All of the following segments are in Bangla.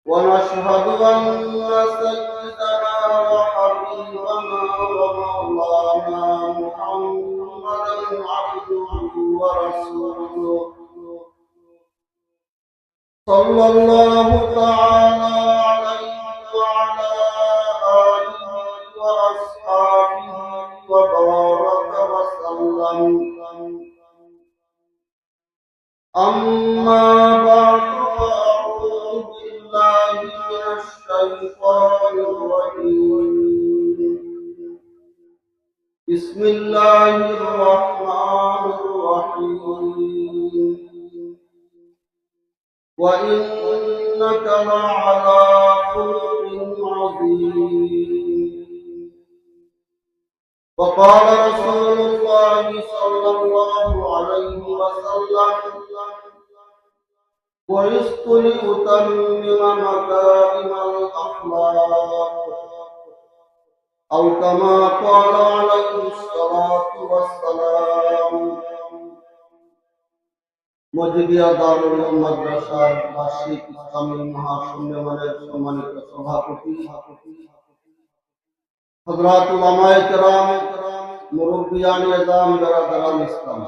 ونشهد أن سيدنا وحبيبنا ومولانا محمدا عبده ورسوله صلى الله تعالى عليه وعلى آله وأصحابه وبارك وسلم. أما بعد فأعوذ بالله من الشيطان الرجيم. بسم الله الرحمن الرحيم. وإنك لعلى خلق عظيم. وقال رسول الله صلى الله عليه وسلم: بعثت لأتمم مكارم الأخلاق، أو كما قال عليه الصلاة والسلام. মজিদিয়া দারুল মাদ্রাসার বার্ষিক ইসলামী মহাসম্মেলনের সম্মানিত সভাপতি হযরত উলামায়ে কেরাম, মুরব্বিয়ানে ইসলাম, বেরাদারান ইসলাম,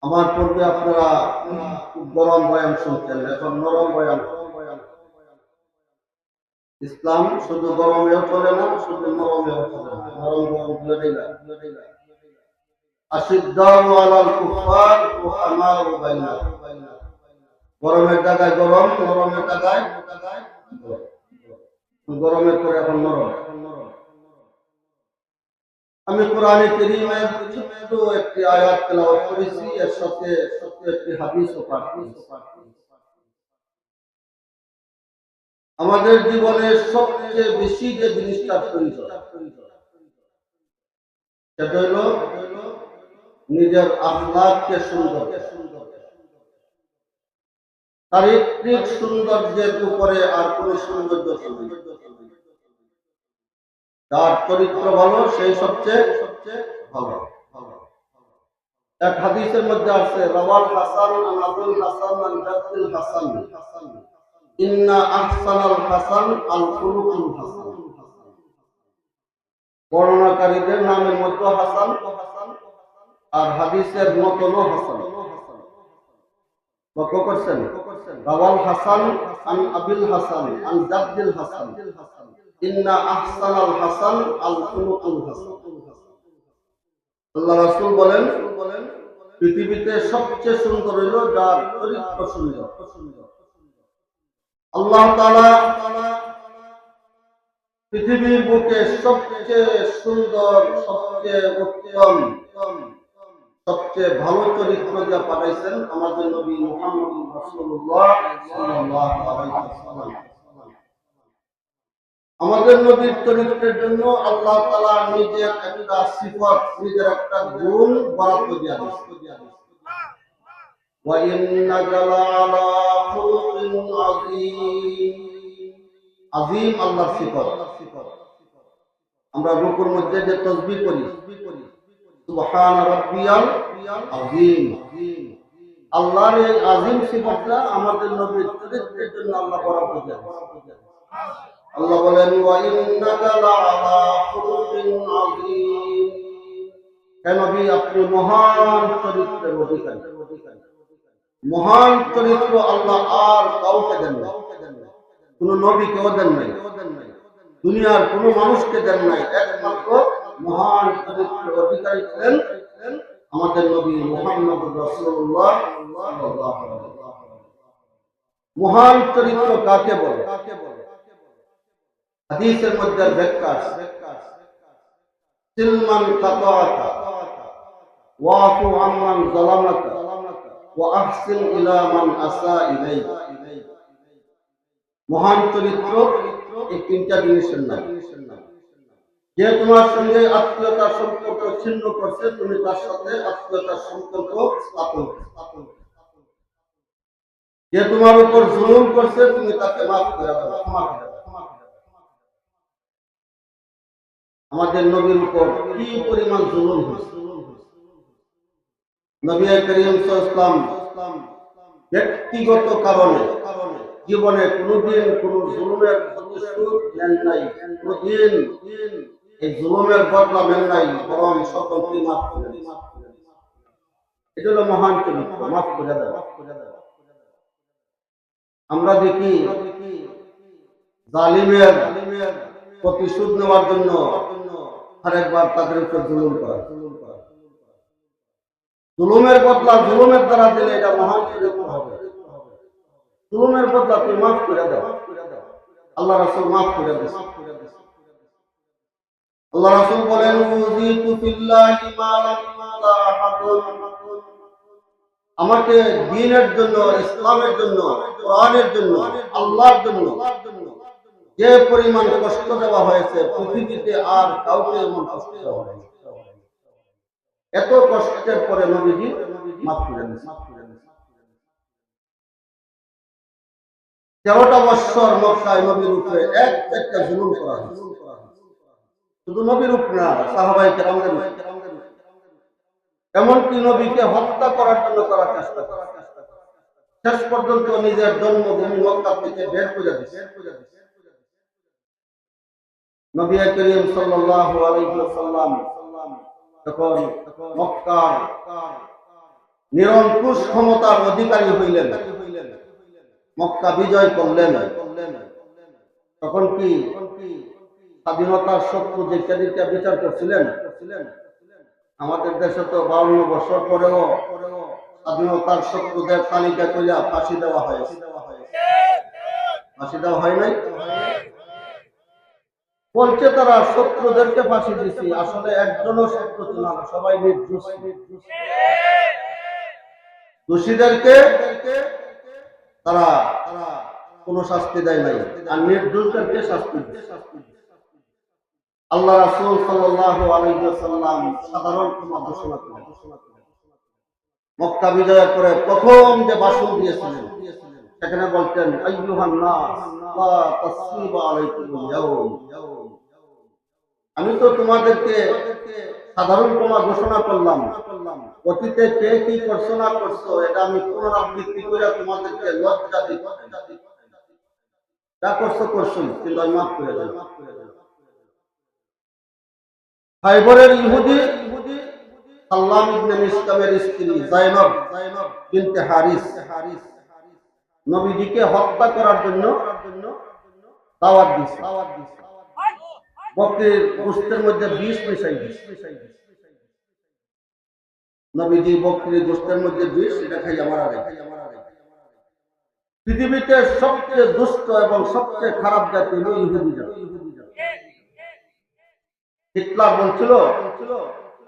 আমার পূর্বে আপনারা গরম বয়ান শুনতেন, এখন নরম বয়ান। ইসলাম শুধু গরমেও চলে না, শুধু নরমেও চলে না, নরম গরম দুটোই না। আশিদ্দাউ আলাল কুফার রুহামাউ বাইনাহুম। গরমের জায়গায় গরম, নরমের জায়গায় গরমের পরে এখন নরম। আমি কোরআনে কারীমের ছোট্ট একটি আয়াত তেলাওয়াত করেছি, এর সাথে একটি হাদিসও পাঠ করেছি। আমাদের জীবনে সবচেয়ে বেশি যে জিনিসটা প্রয়োজন সেটা হলো নিজের আখলাককে সুন্দর। চারিত্রিক সৌন্দর্যের উপরে আর কোন সৌন্দর্য নেই। যার চরিত্র ভালো সেই সবচেয়ে ভালো। এক হাদিসের মধ্যে আছে, রাওয়াল হাসান আন আবুল হাসান আন জাদ্দিল হাসান, ইন্না আহসানাল হাসান আল খুলুকুল হাসান। বর্ণনাকারীদের নামের মধ্যে হাসান আর হাদিসের মতনও হাসান। লক্ষ্য করছেন? রাওয়াল হাসান আন আবিল হাসান আন জাদ্দিল হাসান, ইন্না আহসানাল হাসান আল খুলুকুল হাসান। আল্লাহ রাসূল বলেন, পৃথিবীতে সবচেয়ে সুন্দর হলো যার চরিত্র সুন্দর। আল্লাহ তাআলা পৃথিবীর বুকে সবচেয়ে সুন্দর, সবচেয়ে উত্তম, সবচেয়ে ভালো চরিত্র যা পাঠাইছেন আমাদের নবী মুহাম্মদ রাসূলুল্লাহ সাল্লাল্লাহু আলাইহি ওয়াসাল্লাম। আমাদের নবীর চরিত্রের জন্য আল্লাহ তাআলা নিজের একটা সিফাত, নিজের একটা গুণ বরাদ্দ দিয়ে দিয়েছেন। ওয়া ইন্নাকা লাআলা খুলুকিন আযীম। আযীম আল্লাহর সিফাত। আমরা রুকুর মধ্যে যে তাসবিহ করি, সুবহান রাব্বিয়াল আযীম, আল্লাহর এই আযীম সিফাতটা আমাদের নবীর চরিত্রের জন্য আল্লাহ বরাদ্দ দিয়েছেন। আল্লাহ বলেন, ওয়া ইন্নাকা লাআলা খুলুকিন আযীম। হে নবী, আপনি মহান চরিত্রের অধিকারী। মহান চরিত্র আল্লাহ আর কাউকে দেন না, কোন নবীকেও দেন নাই, দুনিয়ার কোন মানুষকে দেন নাই। একমাত্র মহান চরিত্রের অধিকারী ছিলেন আমাদের নবী মুহাম্মদ রাসূলুল্লাহ সাল্লাল্লাহু আলাইহি ওয়াসাল্লাম। মহান চরিত্র কাকে বলে? হাদিসের মধ্যে ব্যাখ্যা আছে, সিলমান কাতাআতা ওয়াফু আম্মান যালামাকা ওয়া আহসিন ইলা মান আসা ইলাইক। মহান চরিত্র এই তিনটা জিনিসের নাম। যে তোমার সঙ্গে আত্মীয়তার সম্পর্ক ছিন্ন করছে, তুমি তার সাথে আত্মীয়তার সম্পর্ক স্থাপন করো। যে তোমার উপর জুলুম করছে, তুমি তাকে মাফ করে দাও, ক্ষমা করে দাও। আমাদের নবীর উপর কি পরিমাণ জুলুম হয়েছে! নবী করিম সাল্লাল্লাহু আলাইহি ওয়াসাল্লাম ব্যক্তিগত কারণে জীবনে কোনোদিন কোনো জুলুমের প্রতিশোধ নেন নাই, কোনোদিন এই জুলুমের বদলা নেন নাই, বরং সকলকে মাফ করে দিয়েছেন। এটা হলো মহান চরিত্র, মাফ করে দেওয়া। আমরা দেখি জালিমের প্রতিশোধ নেওয়ার জন্য আরেকবার তাদের উপর জুলুম করা, জুলুমের বদলা জুলুমের দ্বারা দিলে এটা মহান চরিত্র হবে। জুলুমের বদলা তুই মাফ করে দাও, আল্লাহ রাসূল মাফ করে দিয়েছেন। আল্লাহ রাসূল বলেন, উযিতু ফিল্লাহি মা লাম ইউতা আহাদুন, আমাকে দ্বীনের জন্য, ইসলামের জন্য, কোরআনের জন্য, আল্লাহর জন্য যে পরিমাণ কষ্ট দেওয়া হয়েছে পৃথিবীতে আর কাউকে এমন কষ্ট দেওয়া হয়নি। এত কষ্টের পরে নবীজি মাফ করে দিয়েছেন। 13টা বছর মক্কায় নবীর উপরে একটা জুলুম করা হয়েছে। শুধু নবীর উপর না, সাহাবায়ে কেরামদের উপর, এমনকি নবীকে হত্যা করার জন্য তারা চেষ্টা করে। শেষ পর্যন্ত নিজের জন্মভূমি মক্কা থেকে বের করে দিয়েছে। নবী করিম সাল্লাল্লাহু আলাইহি ওয়াসাল্লাম তখন মক্কার নিরঙ্কুশ ক্ষমতার অধিকারী হইলেন, মক্কা বিজয় করলেন। তখন কি স্বাধীনতার শত্রু যেদিকে বিচার করছিলেন? আমাদের দেশে তো 52 বছর পরেও স্বাধীনতার শত্রুদের তালিকা করে ফাঁসি দেওয়া হয়েছে। ফাঁসি দেওয়া হয় নাই? বলছে তারা শত্রুদেরকে ফাঁসি দিছি, আসলে একজনও শত্রু ছিল না, সবাই নির্দোষ। দোষীদেরকে তারা কোনো শাস্তি দেয় নাই, আর নির্দোষদেরকে শাস্তি দিয়েছে। আল্লাহ রাসূল সাল্লাল্লাহু আলাইহি ওয়াসাল্লাম সাধারণ ক্ষমা ঘোষণা করেন। মক্কা বিজয়ের পরে প্রথম যে ভাষণ দিয়েছিলেন সেখানে বলতেন, আইয়ুহান নাস লা তাসরিবা আলাইকুমুল ইয়াউম, আমি তো তোমাদেরকে সাধারণ ক্ষমা ঘোষণা করলাম, অতীতে কে কি করছো না করছো এটা আমি পুনরাবৃত্তি করে তোমাদেরকে লজ্জা দিই, যা করছো করছো, কিন্তু আমি মাফ করে দিলাম। খায়বরের ইহুদি সাল্লাম ইবনে মিশকামের স্ত্রী যায়নব বিনতে হারিস নবীজিকে হত্যা করার জন্য দাওয়াত দিয়েছে। বকরির গোশতের মধ্যে বিষ মিশাই দিয়েছে। নবীজি বকরির গোশতের মধ্যে বিষ, এটা খাইয়া মারা যায়। পৃথিবীতে সবচেয়ে দুষ্ট এবং সবচেয়ে খারাপ জাতি হলো ইহুদি জাতি। হিটলার বলছিল,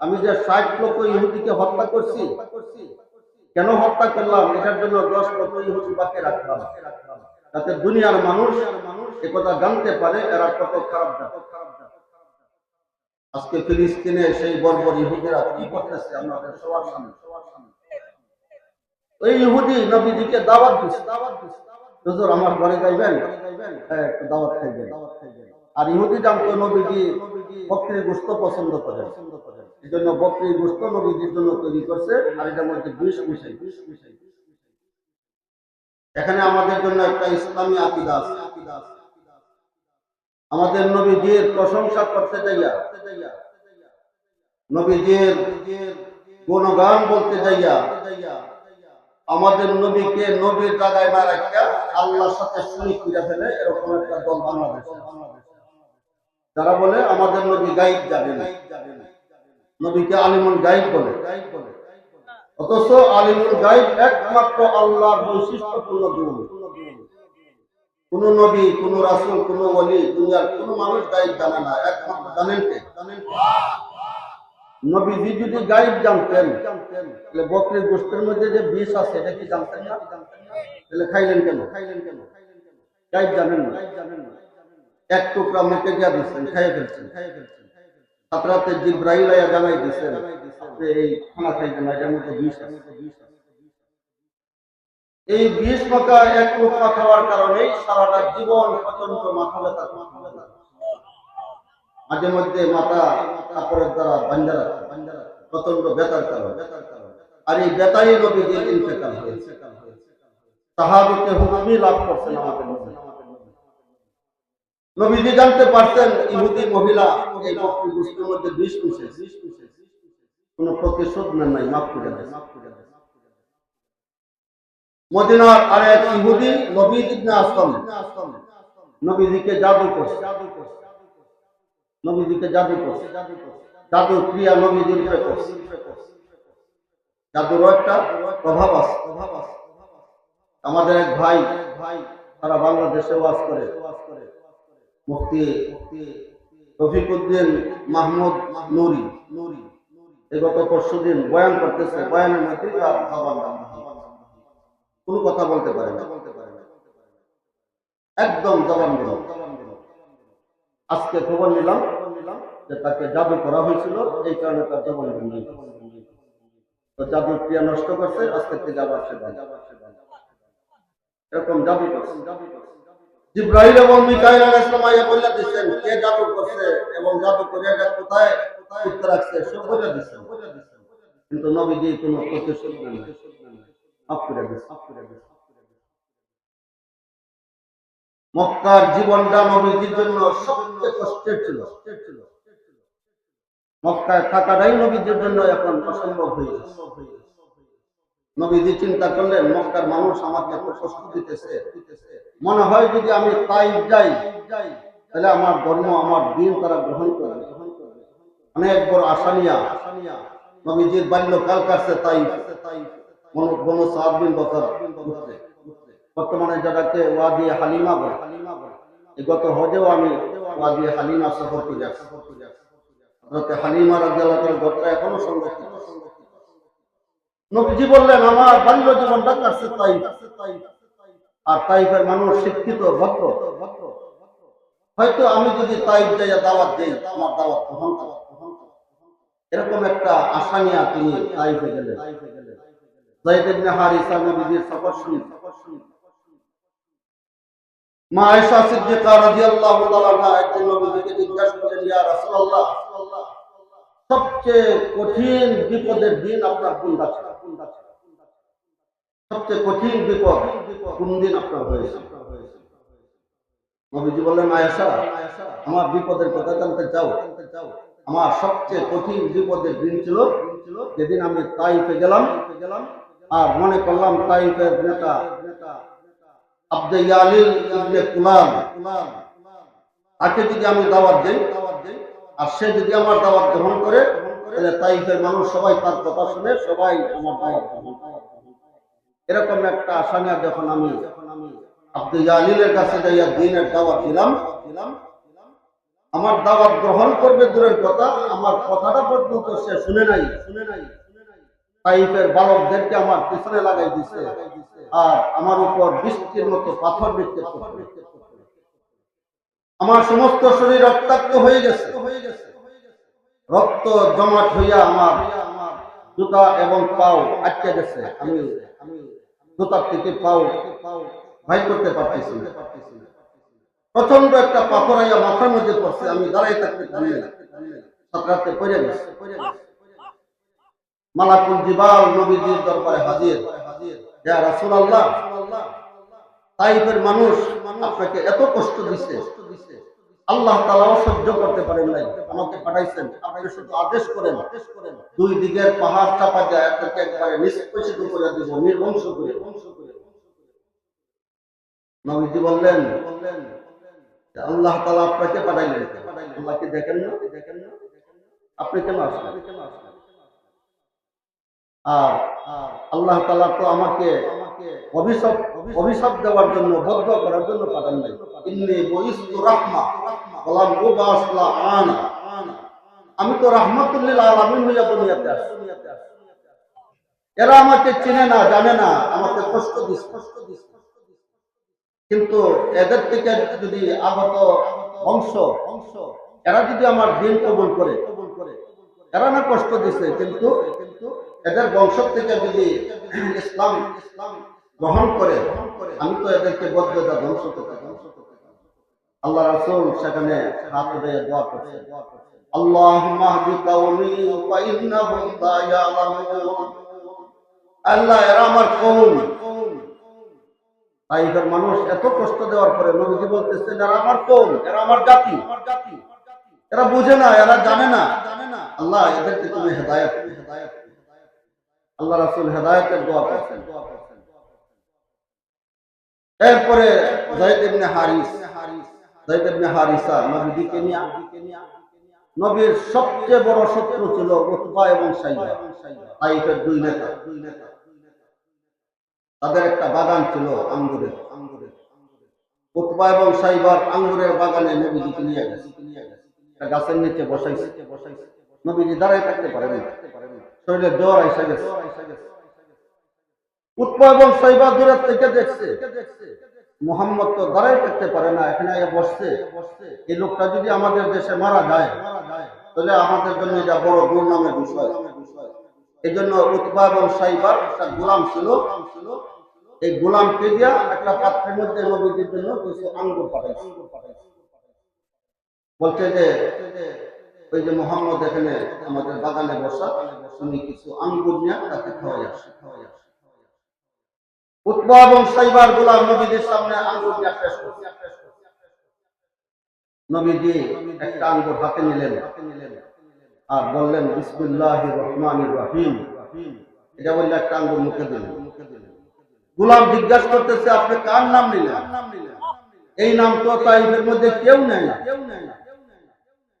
আমি যে 60 লক্ষ ইহুদিকে হত্যা করছি, কেন হত্যা করলাম? এটার জন্য 10 লক্ষ ইহুদি বাকি রাখলাম, যাতে দুনিয়ার মানুষ একথা জানতে পারে এরা কত খারাপ জাতি। আজকে ফিলিস্তিনে সেই বর্বর ইহুদিরা কি করতেছে আমাদের সবার সামনে। ওই ইহুদি নবীজিকে দাওয়াত দিচ্ছে, হুজুর আমার ঘরে যাইবেন, একটু দাওয়াত খাইবেন। আর ইহুদি জানতো নবীজি বকরির গোশত পছন্দ করেন, এই জন্য বকরির গোশত নবীজির জন্য তৈরি করছে, আর এটার মধ্যে বিষ মিশাই। এখানে আমাদের জন্য একটা ইসলামী আকীদা আছে। আমাদের নবীজির প্রশংসা করতে যাইয়া, নবীজির গুণগান বলতে যাইয়া, আমাদের নবীকে নবীর জায়গায় না রাখিয়া আল্লাহর সাথে শরীক করে ফেলে এরকম একটা দল বাংলাদেশে। যারা বলে আমাদের নবী গায়েব জানে না, নবীকে আলিমুল গায়েব বলে। অথচ আলিমুল গায়েব একমাত্র আল্লাহর বৈশিষ্ট্যপূর্ণ গুণ। কোন নবী, কোন রাসূল, কোন ওলি, দুনিয়ার কোন মানুষ গায়েব জানে না, একমাত্র জানেন কে? নবীজি যদি গায়েব জানতেন তাহলে বকরির গোশতের মধ্যে যে বিষ আছে এটা কি জানতেন না? তাহলে খাইলেন কেন? গায়েব জানেন না, এক টুকরা মুখে দিয়া দিচ্ছেন, খাইয়ে ফেলছেন। রাত রাতে জিবরাইল আয়া জানাই দিচ্ছেন এই খানা খাইবেন না, এটার মধ্যে বিষ আছে। এই বিষ মাখা এক টুকরা খাওয়ার কারণে সারাটা জীবন প্রচন্ড মাথা ব্যথা, মাঝে মধ্যে মাথা কাপড়ের দ্বারা বাঞ্জারা, প্রচন্ড ব্যথার কারণ। আর এই ব্যথাই নবীজির ইন্তেকাল হয়েছে। শাহাদাতে হুকমি লাভ করছেন আমাদের নবী। নবীজি জানতে পারতেন ইহুদি মহিলা এই বকরি গোশতের মধ্যে বিষ মিশেছে, কোনো প্রতিশোধ নেন নাই, মাফ করে দেন। মদিনার আরেক ইহুদি নবীদ ইবনে আসলাম নবীজিকে জাদু করছে, নবীজিকে জাদু করছে, জাদু ক্রিয়া নবীজির উপরে করছে। জাদুর একটা প্রভাব আছে। আমাদের এক ভাই তারা বাংলাদেশে ওয়াজ করে, মুফতি রফিকুদ্দিন মাহমুদ নুরি, এই গত পরশুদিন বয়ান করতেছে, বয়ানের মধ্যে কোনো কথা বলতে পারে না, একদম জবান দিল। আজকে খবর নিলাম যে তাকে জাদু করা হয়েছিল, এই কারণে তার জবান নেই। তো জাদু ক্রিয়া নষ্ট করছে, আজকে থেকে আবার সে এরকম জাদু করছে। জিব্রাইল এবং মিকাইল আলাইহিস সালাম আয়া বলে দিয়েছেন কে জাদু করছে এবং জাদু করে এটা কোথায় উত্তর রাখছে সব বলে দিয়েছেন, কিন্তু নবীজি কোনো প্রতিশোধ নেন নাই, মাফ করে দিয়েছেন। মক্কার জীবনটা নবীজির জন্য সবচেয়ে কষ্টের ছিল। মক্কায় থাকাটাই নবীজির জন্য এখন অসম্ভব হয়ে গেছে। নবীজি চিন্তা করলেন মক্কার মানুষ আমাকে এত কষ্ট দিতেছে, মনে হয় যদি আমি তাইফ যাই তাহলে আমার ধর্ম আমার দিন তারা গ্রহণ করবে। অনেক বড় আশা নিয়া নবীজির বাল্যকাল কাটছে তাইফ, বনু সাদ বিন বকর, বর্তমানে যেটাকে ওয়াদি হালিমা বলে। গত হজেও আমি ওয়াদি হালিমা সফর করে যাচ্ছি। হযরত হালিমা রাদিয়াল্লাহু তাআলার ঘরটা এখনো সংরক্ষিত। নবীজি বললেন আমার বাল্য জীবনটা কাটছে তাইফ, আর তাইফের মানুষ শিক্ষিত ভদ্র, হয়তো আমি যদি তাইফ যাইয়া দাওয়াত দেই আমার দাওয়াত গ্রহণ করবে, এরকম একটা আশা নিয়ে তিনি তাইফে গেলেন। যায়েদ ইবনে হারিসা নবীজির সফর শুনে মা আয়েশা সিদ্দিকা রাদিয়াল্লাহু তাআলা একদিন নবীজিকে জিজ্ঞাসা করলেন ইয়া রাসূলুল্লাহ, সবচেয়ে কঠিন বিপদের দিন আপনার কোনটা ছিল? সবচেয়ে কঠিন বিপদ কোন দিন আপনার হয়েছে? নবীজি বললেন আয়েশা, আমার বিপদের কথা জানতে চাও? আমার সবচেয়ে কঠিন বিপদের দিন ছিল যেদিন আমি তাইফে গেলাম আর মনে করলাম তাইফের নেতা আব্দে ইয়ালিল ইবনে কুলাম, তাকে যদি আমি দাওয়াত দেই আর সে যদি আমার দাওয়াত গ্রহণ করে তাহলে তাইফের মানুষ সবাই তার কথা শুনে সবাই আমার দাওয়াত গ্রহণ করে। এরকম একটা আশা নিয়ে যখন আমি আব্দে ইয়ালিলের কাছে যাইয়া দ্বীনের দাওয়াত দিলাম, আমার দাওয়াত গ্রহণ করবে দূরের কথা, আমার কথাটা পর্যন্ত সে শুনে নাই। তাইফের বালকদেরকে আমার পিছনে লাগাই দিছে আর আমার উপর বৃষ্টির মতো পাথর নিক্ষেপ করছে। আমার সমস্ত শরীর রক্তাক্ত হয়ে গেছে, রক্ত জমাট হইয়া আমার জুতা এবং পাও আটকে গেছে। আমি জুতার থেকে পাও ভাই করতে পারতেছি না। প্রচন্ড একটা পাথর আইয়া মাথার মধ্যে পড়ছে, আমি দাঁড়াই থাকতে পারি না, সাথে পড়ে গেছে। মালাকুল জিবাল নবীজির দরবারে হাজির, ইয়া রাসূলুল্লাহ, তাইফের মানুষ আপনাকে এত কষ্ট দিছে, আল্লাহ তাআলাও সহ্য করতে পারেন নাই, আমাকে পাঠাইছেন, আপনি শুধু আদেশ করেন দুই দিকের পাহাড় চাপা যায় এটাকে একবারে নিষ্পেষিত করে দিব, নির্বংশ করে। নবীজি বললেন আল্লাহ তাআলা আপনাকে পাঠাইলেন, আল্লাহকে দেখেন না? আপনি কেন আসলেন? আর আল্লাহ তাআলা তো আমাকে অভিশাপ দেওয়ার জন্য, বদ্ধ করার জন্য পাঠান নাই। ইন্নী বুইস্তু রাহমা ওয়ালাম উবাস লাআনা, আমি তো রাহমাতুল লিল আলামিন হইয়া দুনিয়াতে আসছি। এরা আমাকে চিনে না, জানে না, আমাকে কষ্ট দিচ্ছে, কিন্তু এদের থেকে যদি আগত বংশ এরা যদি আমার দিন কবুল করে, এরা না কষ্ট দিছে, কিন্তু এদের বংশ থেকে যদি ইসলাম গ্রহণ করে আমি তো এদেরকে বদ্ধতা ধ্বংস করতে। আল্লাহ রাসূল সেখানে হাত উঠিয়ে দোয়া করছে, আল্লাহুম্মা হদি কওমি ওয়া ইন্নাহুম লা ইয়ালামুন। আল্লাহ, এরা আমার কওম, তাইফের মানুষ এত কষ্ট দেওয়ার পরে নবীজি বলতেছেন এরা আমার কওম, এরা আমার জাতি, এরা বুঝে না, এরা জানে না, আল্লাহ এদেরকে তুমি হেদায়েত, আল্লাহ রাসূল হেদায়েতের দোয়া করেছেন। এরপরে যায়েদ ইবনে হারিসা নবীকে নিয়ে, নবীর সবচেয়ে বড় শত্রু ছিল উতবা এবং সাইবা, তাইফের দুই নেতা। তাদের একটা বাগান ছিল আঙ্গুরের। উতবা এবং সাইবার আঙ্গুরের বাগানে নবীজিকে নিয়ে গেছে, একটা গাছের নিচে বসাইছে। নবীজি দাঁড়ায় থাকতে পারেন, শরীরে জ্বর এসে গেছে। উতবা এবং সাইবা দূরে থেকে দেখছে মুহাম্মদ তো দাঁড়ায় থাকতে পারে না, এখানে বসছে। এই লোকটা যদি আমাদের দেশে মারা যায় তাহলে আমাদের জন্য এটা বড় দুর্নামের বিষয়। এই জন্য উতবা এবং সাইবার একটা গোলাম ছিল, এই গোলামকে দিয়া একটা পাত্রের মধ্যে নবীজির জন্য কিছু আঙ্গুর পাঠাইছে। বলছে যে ওই যে মুহাম্মদ এখানে আমাদের বাগানে বসা, তুমি কিছু আঙ্গুর নিয়ে তাকে খাওয়াই আসে। উতবা এবং সাইবার গোলাম নবীজির সামনে আঙ্গুর নিয়ে পেশ করছে। নবীজি একটা আঙ্গুর হাতে নিলেন আর বললেন বিসমিল্লাহির রহমানির রহিম, এটা বললে একটা আঙ্গুর মুখে দিলেন। গোলাম জিজ্ঞাসা করতেছে আপনি কার নাম নিলেন? এই নাম তো তাইফের মধ্যে কেউ নেয় না,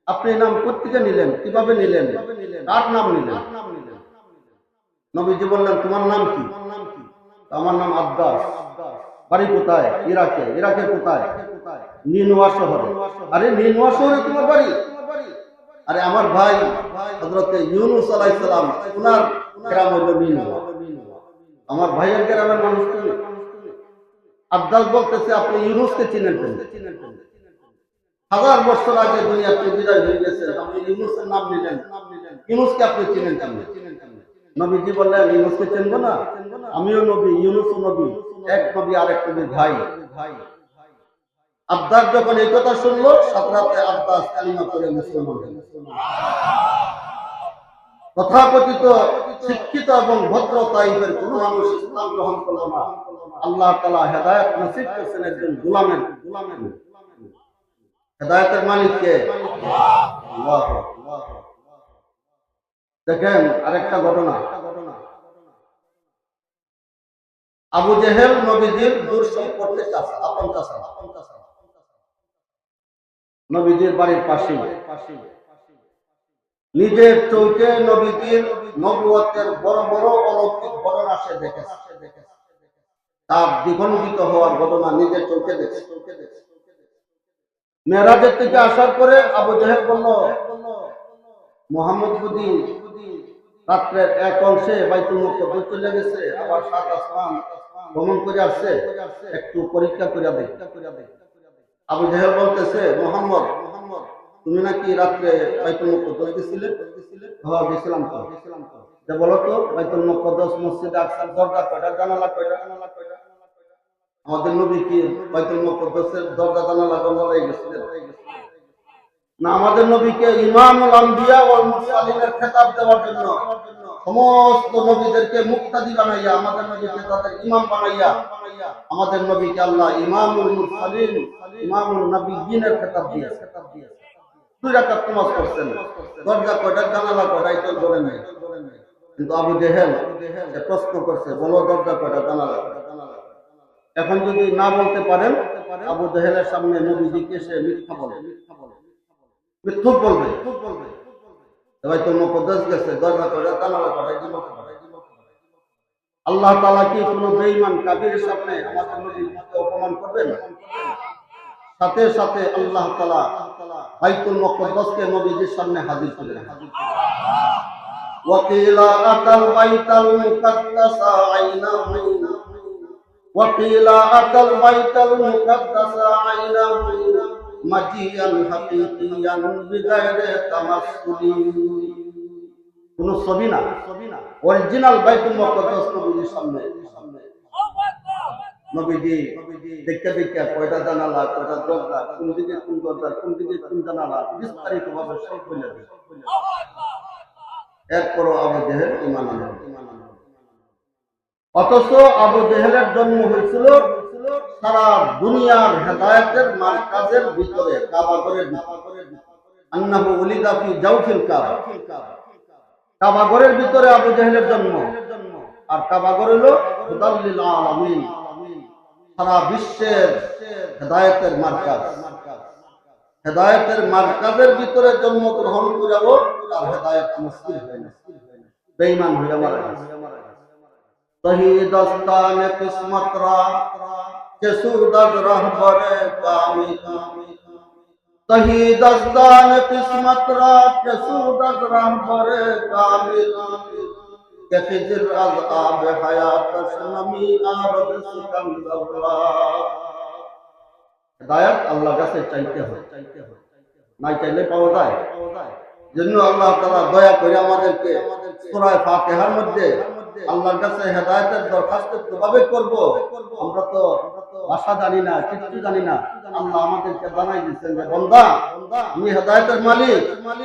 আপনি নাম কোত্থেকে নিলেন, কিভাবে নিলেন, কার নাম নিলেন? নবীজি বললেন তোমার নাম কি? আমার নাম আব্বাস। বাড়ি কোথায়? ইরাকে। ইরাকের কোথায়? নিনওয়া শহরে। আরে নিনওয়া শহরে তোমার বাড়ি? আরে আমার ভাই হযরতে ইউনূস আলাইহিস সালাম ওনার গ্রাম হলো নিনওয়া, আমার ভাইয়ের গ্রামের মানুষ তুমি। আব্বাস বলতেছে আপনি ইউনূসকে চিনেন কেন? 1000 বছর আগে দুনিয়াতে বিদায় হয়ে গেছে, আপনি ইউনূসের নাম নিলেন, ইউনূসকে আপনি চিনেন কেন? নবীজি বললেন ইউনূসকে চিনবো না? আমিও নবী, ইউনূসও নবী, এক নবী আরেক নবীর ভাই। আব্বাস যখন এই কথা শুনলো সাথে সাথে আব্বাস কালিমা পড়ে মুসলমান হলেন। তথাকথিত শিক্ষিত এবং ভদ্র তাইফের কোন মানুষ ইসলাম গ্রহণ করলো না। আল্লাহ তাআলা হেদায়েত নসিব করেছেন একজন গোলামের। হেদায়েতের মালিক কে? আল্লাহ। দেখেন আরেকটা ঘটনা, আবু জেহেল নবীজির দূর সম্পর্কে চাচা, আপন চাচা, নবীজির বাড়ির পাশে। নিজের চোখে নবীজির নবুয়তের বড় বড় অলৌকিক ঘটনা সে দেখেছে, তার দ্বিখণ্ডিত হওয়ার ঘটনা নিজের চোখে দেখেছে। মেরাজের থেকে আসার পরে আবু জেহেল বলল মুহাম্মদ বুঝি রাত্রের এক অংশে বাইতুল মুকাদ্দাস চলে গেছে, আবার 7 আসমান ভ্রমণ করে আসছে, একটু পরীক্ষা করে দেখ। আবু জেহেল বলতেছে মুহাম্মদ তুমি নাকি রাত্রে বাইতুল মুকাদ্দাস গেছিলে? হ্যাঁ গেছিলাম তো। বলো তো বাইতুল মুকাদ্দাস মসজিদে আকসার দরজা কয়টা, জানালা কয়টা? আমাদের নবী কি বাইতুল মুকাদ্দাসের দরজা জানালা বন্ধ গেছিলেন? না, আমাদের নবীকে ইমামুল আম্বিয়া ওয়াল মুরসালিনের খেতাব দেওয়ার জন্য সমস্ত নবীদেরকে মুক্তাদি বানাইয়া আমাদের নবীকে তাদের ইমাম বানাইয়া আমাদের নবীকে আল্লাহ ইমামুল মুরসালিন ইমামুল নবিয়্যিনের খেতাব দিয়েছে। 2 রাকাত নামাজ পড়ছেন, দরজা কয়টা, জানালা কয়টা এটা বলে নাই। কিন্তু আবু জেহেল প্রশ্ন করছে বলো দরজা কয়টা, জানালা কয়টা? এখন যদি না বলতে পারেন আবু জেহেলের সামনে নবীজিকে সে মিথ্যা বলে, মিথ্যুক বলবে। বাইতুল মুকাদ্দাস গেছে, দরজা কয়টা, জানালা কয়টা এটা বলতে পারে। আল্লাহ তাআলা কি কোনো বেঈমান কাফিরের সামনে আমাদের নবীকে অপমান করবেন? সাথে সাথে আল্লাহ তাআলা বাইতুল মুকাদ্দাসকে নবীজির সামনে হাজির করলেন। ওয়াকিলা আতাল বাইতুল মুকাদ্দাস আইনাহু, ওয়াকিলা আতাল বাইতুল মুকাদ্দাস আইনাহু মাজিয়ান হাকিকিয়ান বিগাইরে তামাসসুলি। কোন ছবি না, অরিজিনাল বাইতুল মুকাদ্দাস নবীজির সামনে। নবীজি দেখতে দেখতে কয়টা জানালা, কয়টা দরজা, কোন দিকে কোন দরজা, কোন দিকে কোন জানালা বিস্তারিত ভাবে সব বলে দেন। এরপরও আবু জেহেল ঈমান আনল। অথচ আবু জেহেলের জন্ম হয়েছিল সারা দুনিয়ার হেদায়েতের মারকাজের ভিতরে কাবাগরের আন্নাহু উলিদা ফি জাওফিল কাবা। কাবাগরের ভিতরে আবু জাহেলের জন্ম, আর কাবাগর হলো হুদাল লিল আলামিন, সারা বিশ্বের হেদায়েতের মারকাজ। হেদায়েতের মারকাজের ভিতরে জন্মগ্রহণ করেও তার হেদায়েত মুশকিল হয় না, বেঈমান হয়ে মারা গেছে। শহীদস্তান কিসমত রা কে সুরদাস রাহবরে কামিল, শহীদস্তান কিসমত রা কে সুরদাস রাহবরে কামিল, কে খিজর আজ আব হায়াত নমি আরব সিকান্দার। হেদায়েত আল্লাহর কাছে চাইতে হয়, নাই চাইলে পাওয়া যায়। জন্য আল্লাহ তাআলা দয়া করে আমাদেরকে সূরা ফাতিহার মধ্যে আল্লাহর কাছে হেদায়েতের দরখাস্ত কিভাবে করব, আমরা তো ভাষা জানি না, কিছু জানি না। আল্লাহ আমাদেরকে জানাই দিয়েছেন যে বান্দা, তুমি হেদায়েতের মালিক,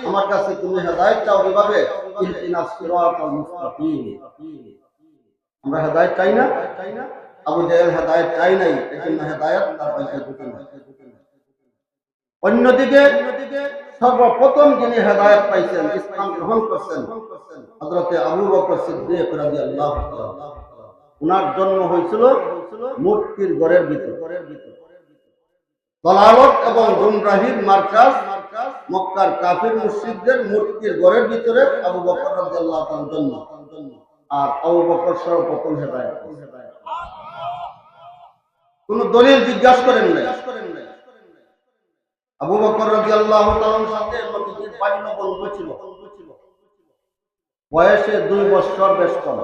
আমার কাছে তুমি হেদায়েত চাও। কিভাবে? ইহদিনাস সিরাতাল মুস্তাকিম। আমরা হেদায়েত চাই না, আবু জাহেল হেদায়েত চাই নাই, এজন্য হেদায়েত তার কাছে ঢুকে না। অন্যদিকে সর্বপ্রথম যিনি হেদায়েত পাইছেন, ইসলাম গ্রহণ করছেন, হযরত আবু বকর সিদ্দিক রাদিয়াল্লাহু তাআলা। উনার জন্ম হয়েছিল মূর্তির ঘরের ভিতরে। দলালত এবং গুমরাহির মারকাজ মক্কার কাফির মুশরিকদের মূর্তির ঘরের ভিতরে আবু বকর রাদিয়াল্লাহু তাআলার জন্ম। আর আবু বকর সর্বপ্রথম হেদায়েত। কোন দলিল জিজ্ঞাসা করেন নাই। আবু বকর রাদিয়াল্লাহু তাআলার সাথে নবীজির বাল্য বন্ধু ছিল। বয়সে 2 বছর বেশ কম।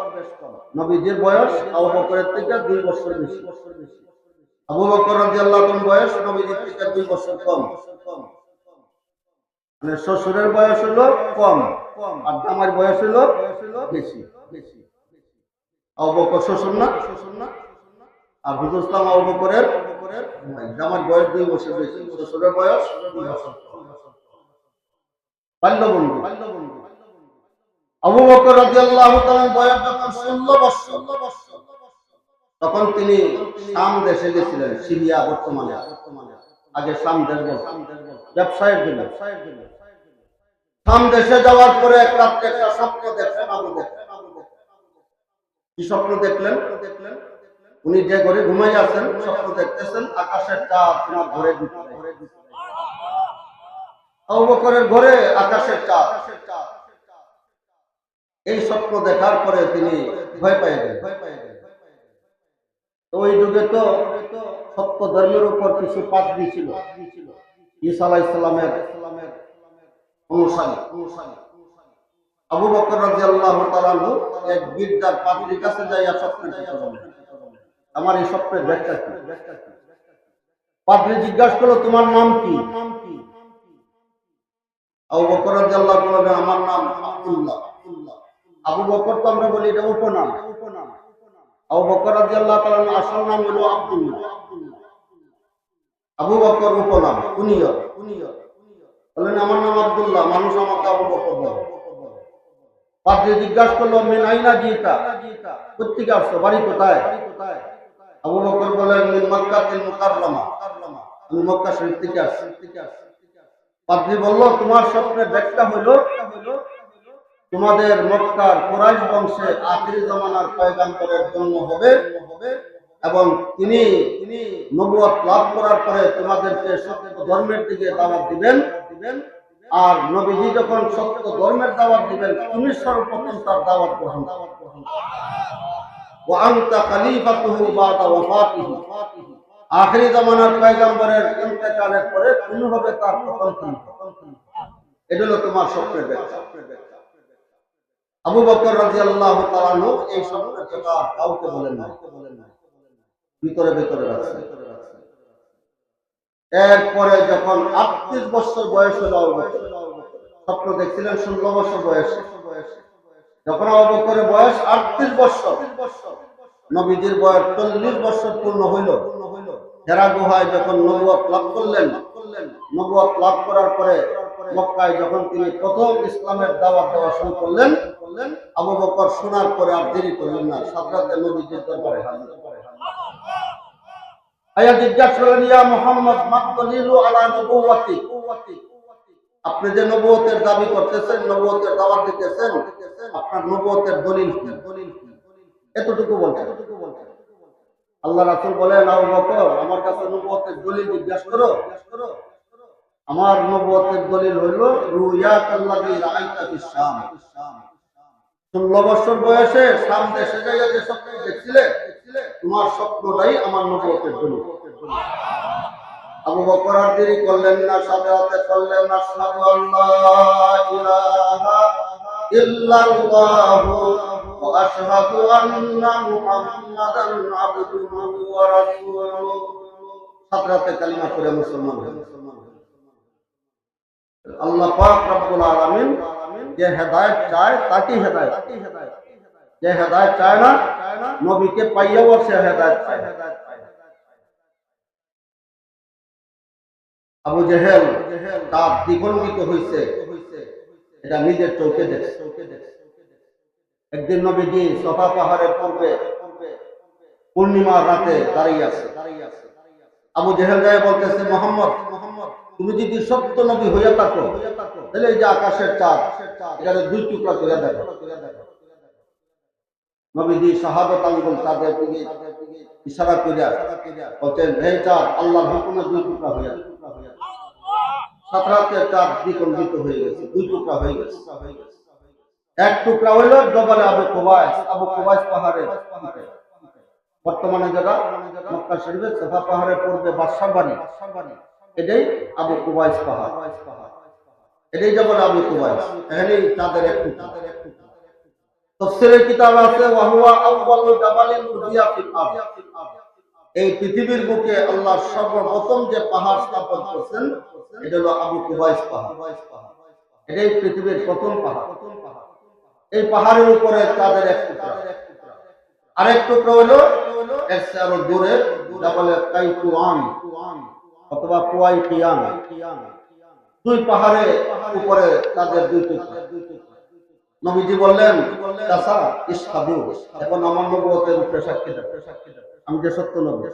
নবীজির বয়স আবু বকরের থেকে 2 বছর বেশি। আবু বকর রাদিয়াল্লাহু তাআলার বয়স নবীজির থেকে 2 বছর কম। মানে শ্বশুরের বয়স হলো কম আর জামার বয়স হলো বেশি। আবু বকর শ্বশুর না, আর হুজুর সাল্লাল্লাহু আবু বকরের জামার বয়স 2 বছর বেশি, শ্বশুরের বয়স 2 বছর। বাল্য বন্ধু। আবু বকর রাদিয়াল্লাহু তাআলার বয়স যখন 16 বছর, তখন তিনি শাম দেশে গেছিলেন। সিরিয়া বর্তমানে, আগে শাম দেশ বলতেন, ব্যবসায়ের জন্য। শাম দেশে যাওয়ার পরে এক রাতে একটা স্বপ্ন দেখলেন আবু বকর। কি স্বপ্ন দেখলেন? উনি যে ঘরে ঘুমাই আছেন, স্বপ্ন দেখতেছেন আকাশের চাঁদ ওনার ঘরে ঢুকছে। আবু বকরের ঘরে আকাশের চাঁদ। এই স্বপ্ন দেখার পরে তিনি ভয় পেয়ে গেলেন। ওই যুগে তো সত্য ধর্মের উপর কিছু পাদ্রী ছিল, ঈসা আলাইহিস সালামের অনুসারী। আবু বকর রাদিয়াল্লাহু তাআলা এক গির্জার পাদ্রীর কাছে যাইয়া স্বপ্নের কথা বলেন, আমার এই স্বপ্নের ব্যাখ্যা কি? পাদ্রী জিজ্ঞাসা করলো, তোমার নাম কি? আবু বকর রাদিয়াল্লাহু তাআলা বলেন, আমার নাম আব্দুল্লাহ। আবু বকর তো আমরা বলি এটা উপনাম। আবু বকর রাদিয়াল্লাহু তাআলার আসল নাম হলো আব্দুল্লাহ। আবু বকর উপনাম, কুনিয়ত। বলেন আমার নাম আব্দুল্লাহ, মানুষ আমাকে আবু বকর বলে। পাদ্রী জিজ্ঞাসা করলো, মিন আইনা জিতা, কোত্থেকে আসছো, বাড়ি কোথায়? আবু বকর বলেন, মিন মক্কাতিল মুকাররমা, আমি মক্কা শরীফ থেকে আসছি। পাদ্রী বলল, তোমার স্বপ্নের ব্যাখ্যা হলো তোমাদের মক্কার কুরাইশ বংশে আখিরি জামানার পয়গম্বরের জন্ম হবে এবং তিনি নবুয়ত লাভ করার পরে তোমাদেরকে সত্য ধর্মের দিকে দাওয়াত দিবেন। আর নবীজি যখন সত্য ধর্মের দাওয়াত দিবেন, তুমি সর্বপ্রথম তার দাওয়াত গ্রহণ করবে। ওয়া আনতা খলিফাতুহু বাদা ওয়াফাতিহি, আখিরি জামানার পয়গম্বরের ইন্তেকালের পরে তুমি হবে তার প্রথম খলিফা। এটা হলো তোমার স্বপ্নের ব্যাখ্যা। আবু বকর রাদিয়াল্লাহু তাআলা এই স্বপ্নের কথা কাউকে বলেন না, ভিতরে ভিতরে রাখছে। এরপরে যখন 38 বছর বয়স হলো, আবু বকর স্বপ্ন দেখছিলেন 16 বছর বয়সে। যখন আবু বকরের বয়স 38 বছর, নবীজির বয়স 40 বছর পূর্ণ হইল। হেরা গুহায় যখন নবুয়ত লাভ করলেন, নবুয়ত লাভ করার পরে মক্কায় যখন তিনি প্রথম ইসলামের দাওয়াত দেওয়া শুরু করলেন, আবু বকর শোনার পরে আর দেরি করলেন না, সাথে সাথে নবীজির দরবারে হাজির। আয়া জিজ্ঞাসা করলেন, ইয়া মুহাম্মদ মা দলিলু আলা নবুওয়াতি, আপনি যে নবুয়তের দাবি করতেছেন, নবুয়তের দাওয়াত দিতেছেন, আপনার নবুয়তের দলিল কি? এতটুকু বলছেন। আল্লাহ রাসূল বলেন, আবু বকর, আমার কাছে নবুয়তের দলিল জিজ্ঞাসা করো। আমার নবুয়তের দলিল হইল রুয়াকাল্লাযী রাআইতা ফিস শাম। 16 বছর বয়সে শাম দেশে যাইয়া যে স্বপ্ন দেখছিলে, তোমার স্বপ্নটাই আমার নবুয়তের দলিল। আবু বকর আর দেরি করলেন না, সাথে সাথে বললেন, আশহাদু আল্লা ইলাহা ইল্লাল্লাহু ওয়া আশহাদু আন্না মুহাম্মাদান আবদুহু ওয়া রাসূলুহু। সাথে সাথে কালিমা পড়ে মুসলমান হলেন। আল্লাহ পাক রব্বুল আলামিন যে হেদায়েত চায় তাকে হেদায়েত, যে হেদায়েত চায় না, নবীকে পাইয়াও সে হেদায়েত পায়। আবু জেহেল তার দ্বিগন্ডিত হয়েছে, এটা নিজের চোখে দেখে। একদিন নবীজি সফা পাহাড়ের পূর্বে পূর্ণিমার রাতে দাঁড়িয়ে আছে। আবু জেহেল যায় বলতেছে, মোহাম্মদ, তুমি যদি সত্য নবী হইয়া থাকো, তাহলে এই যে আকাশের চাঁদ, এখানে 2 টুকরা করে দেখো। নবীজি শাহাদাত আঙ্গুল চাঁদের দিকে ইশারা করিয়া বলতেন, হে চাঁদ, আল্লাহর হুকুমে 2 টুকরা হইয়া। সাথে চাঁদ দ্বিখণ্ডিত হয়ে গেছে, 2 টুকরা হয়ে গেছে। এক টুকরা হইল জবালে আবু কুবাইস, আবু কুবাইস পাহাড়ে, বর্তমানে যারা মক্কা শরীফের সফা পাহাড়ের পূর্বে বাদশাহ বাড়ি, এটাই আবু কুবাইস পাহাড়, এটাই জবালে আবু কুবাইস। এখানেই চাঁদের এক টুকরা। তাফসীরের কিতাব আছে, ওয়া হুয়া আউয়ালু জাবালিন উযিয়া ফিল আরদ। এই পৃথিবীর বুকে আল্লাহ সর্বপ্রথম যে পাহাড় স্থাপন করেছেন, এটা হলো আবু কুবাইস পাহাড়। এটাই পৃথিবীর প্রথম পাহাড়। এই পাহাড়ের উপরে চাঁদের এক টুকরা, আরেক টুকরা হলো এর চেয়ে আরো দূরে জাবালে কাইকুয়ান অথবা কুয়াইকিয়ান। 2 পাহাড়ের উপরে চাঁদের 2 টুকরা। নবীজি বললেন, চাচা ইশহাদু, এখন আমার নবুয়তের উপরে সাক্ষী দাও, আমি যে সত্য নবী।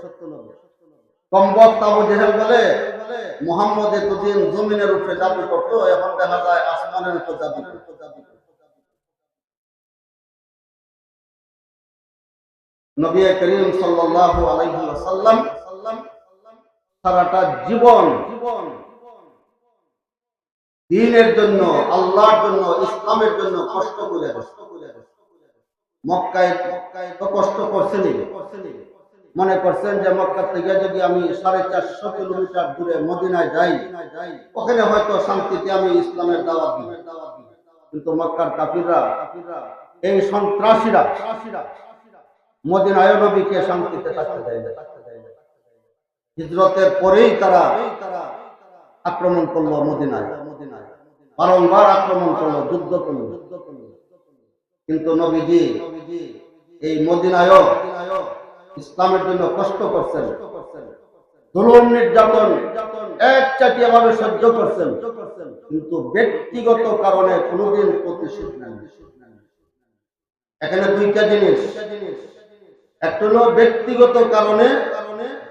কমবক্ত আবু জেহেল বলে, মুহাম্মদ এতদিন জমিনের উপরে দাবি করতো, এখন দেখা যায় আসমানের উপর দাবি করতো। নবী করিম সাল্লাল্লাহু আলাইহি ওয়াসাল্লাম সারাটা জীবন দ্বীনের জন্য, আল্লাহর জন্য, ইসলামের জন্য কষ্ট করে গেছেন। মক্কায় তো কষ্ট করছেনই। মনে করছেন যে মক্কা থেকে যদি আমি 450 কিলোমিটার দূরে মদিনায় যাই, ওখানে হয়তো শান্তিতে আমি ইসলামের দাওয়াত দিব। কিন্তু মক্কার কাফিররা, এই সন্ত্রাসীরা মদিনায় নবীকে শান্তিতে থাকতে দেয় না। হিজরতের পরেই তারা আক্রমণ করলো মদিনায়, বারংবার আক্রমণ করলো, যুদ্ধ করলো। কিন্তু নবীজি এই মদিনায়ও ইসলামের জন্য কষ্ট করছেন, জুলুম নির্যাতন এক চাটিয়া ভাবে সহ্য করছেন, কিন্তু ব্যক্তিগত কারণে কোনোদিন প্রতিশোধ নেন। এখানে 2টা জিনিস, একটা হলো ব্যক্তিগত কারণে